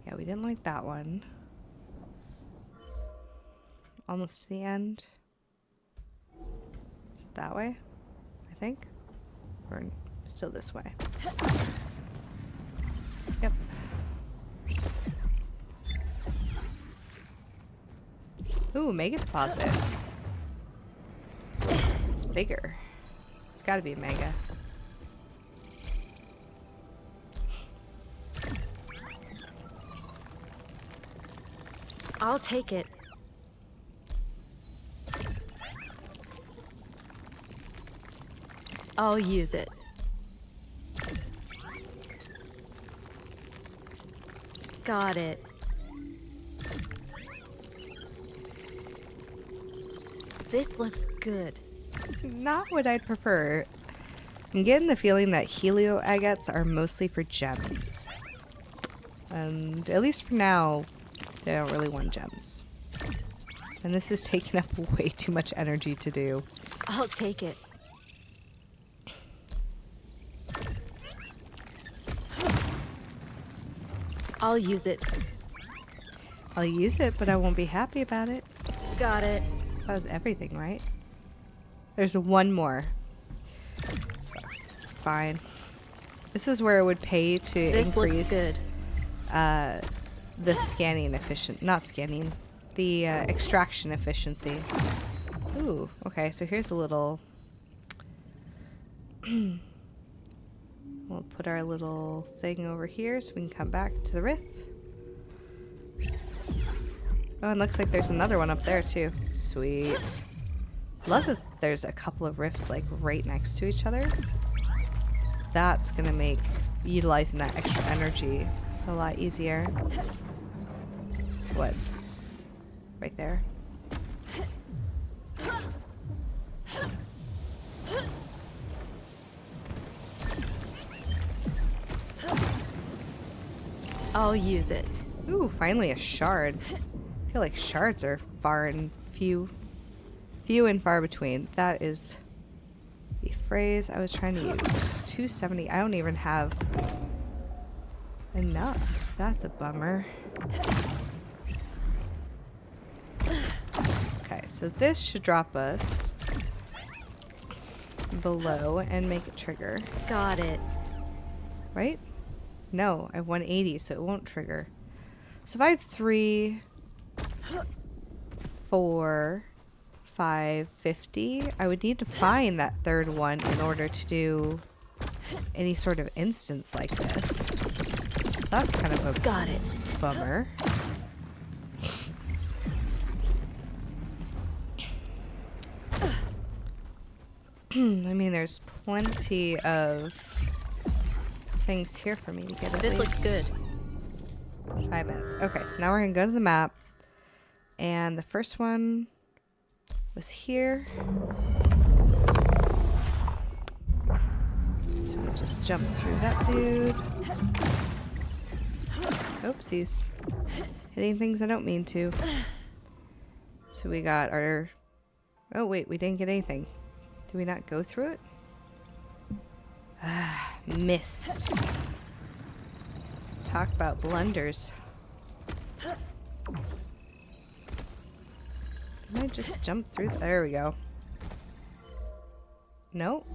Yeah, we didn't like that one. Almost to the end. Is it that way? I think. Or still this way. Yep. Ooh, mega deposit. It's bigger. It's gotta be mega. I'll take it. I'll use it. Got it. This looks good. Not what I'd prefer. I'm getting the feeling that helio agates are mostly for gems. And at least for now, they don't really want gems. And this is taking up way too much energy to do. I'll take it. I'll use it. I'll use it, but I won't be happy about it. Got it. That was everything, right? There's one more. Fine. This is where it would pay to This increase looks good. The scanning not scanning, the extraction efficiency. Ooh, okay, so here's a little... We'll put our little thing over here so we can come back to the rift. Oh, and looks like there's another one up there too. Sweet. Love that there's a couple of rifts like right next to each other. That's gonna make utilizing that extra energy a lot easier. What's right there? I'll use it. Ooh, finally a shard. I feel like shards are few and far between. That is the phrase I was trying to use. 270. I don't even have enough. That's a bummer. Okay, so this should drop us below and make it trigger. Got it. Right? No, I have 180, so it won't trigger. So if I have 3, 4, 5, 50, I would need to find that third one in order to do any sort of instance like this. So that's kind of a Got it. bummer. I mean, there's plenty of things here for me to get at This least. looks good. 5 minutes. Okay, so now we're going to go to the map. And the first one was here. So we'll just jump through that dude. Oopsies. Hitting things I don't mean to. So we got our... Oh, wait, we didn't get anything. Did we not go through it? Ah, missed. Talk about blunders. Can I just jump through? There we go. Nope.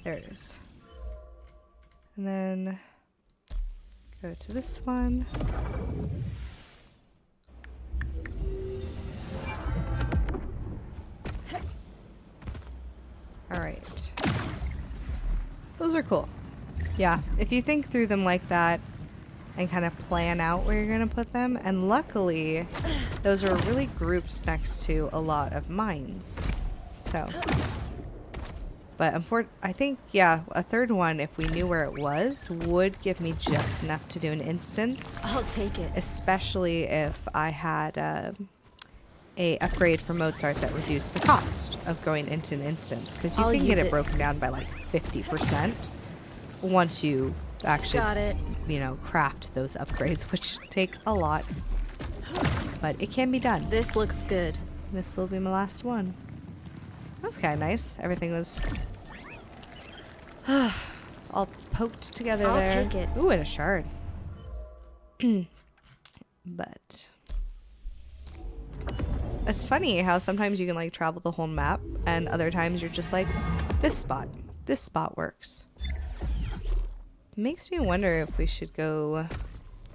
There it is. And then go to this one. Alright. Those are cool. Yeah, if you think through them like that and kind of plan out where you're going to put them, and luckily those are really grouped next to a lot of mines. So, but I think, yeah, a third one, if we knew where it was, would give me just enough to do an instance. I'll take it. Especially if I had a upgrade for Mozart that reduced the cost of going into an instance, because you can get it broken down by like 50% once you actually you know, craft those upgrades, which take a lot, but it can be done. This looks good. This will be my last one. That's kind of nice. Everything was all poked together there. I'll take it. Ooh, and a shard. But it's funny how sometimes you can like travel the whole map, and other times you're just like, this spot works. Makes me wonder if we should go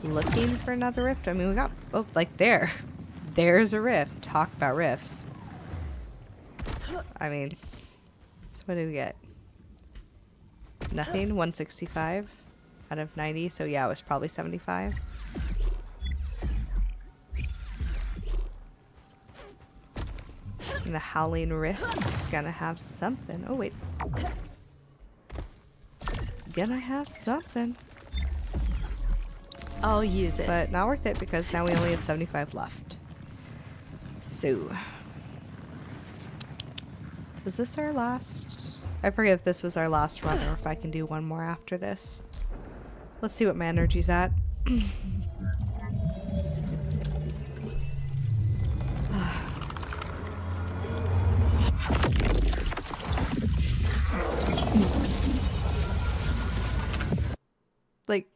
looking for another rift. I mean, we got, oh, like there's a rift. Talk about rifts. I mean, so what do we get? Nothing. 165 out of 90. So yeah, it was probably 75. And the Howling Rift's gonna have something. Oh wait. It's gonna have something. I'll use it. But not worth it because now we only have 75 left. So, was this our last? I forget if this was our last run or if I can do one more after this. Let's see what my energy's at. Like,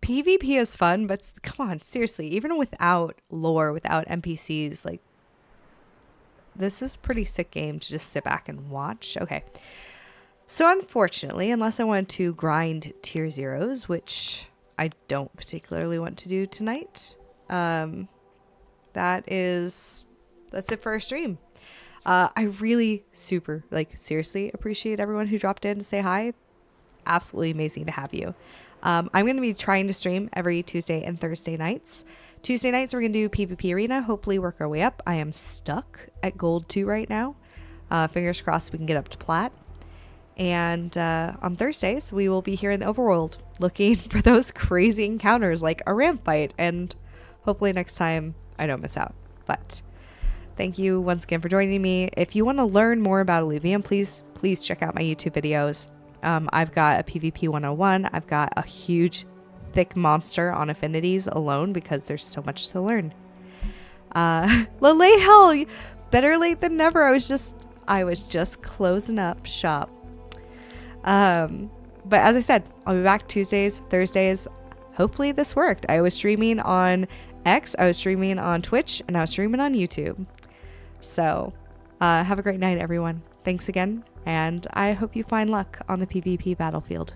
PvP is fun, but come on, seriously, even without lore, without NPCs, like, this is a pretty sick game to just sit back and watch. Okay. So unfortunately, unless I want to grind tier zeros, which I don't particularly want to do tonight, that's it for our stream. I really seriously appreciate everyone who dropped in to say hi. Absolutely amazing to have you. I'm going to be trying to stream every Tuesday and Thursday nights. Tuesday nights, we're going to do PvP Arena, hopefully work our way up. I am stuck at Gold 2 right now. Fingers crossed we can get up to Plat. And on Thursdays, we will be here in the Overworld looking for those crazy encounters like a ramp fight. And hopefully next time I don't miss out. But thank you once again for joining me. If you want to learn more about Illuvium, please check out my YouTube videos. I've got a PvP 101. I've got a huge, thick monster on affinities alone because there's so much to learn. Lele, hell, better late than never. I was just closing up shop. But as I said, I'll be back Tuesdays, Thursdays. Hopefully this worked. I was streaming on X, I was streaming on Twitch, and I was streaming on YouTube. So, have a great night, everyone. Thanks again, and I hope you find luck on the PvP battlefield.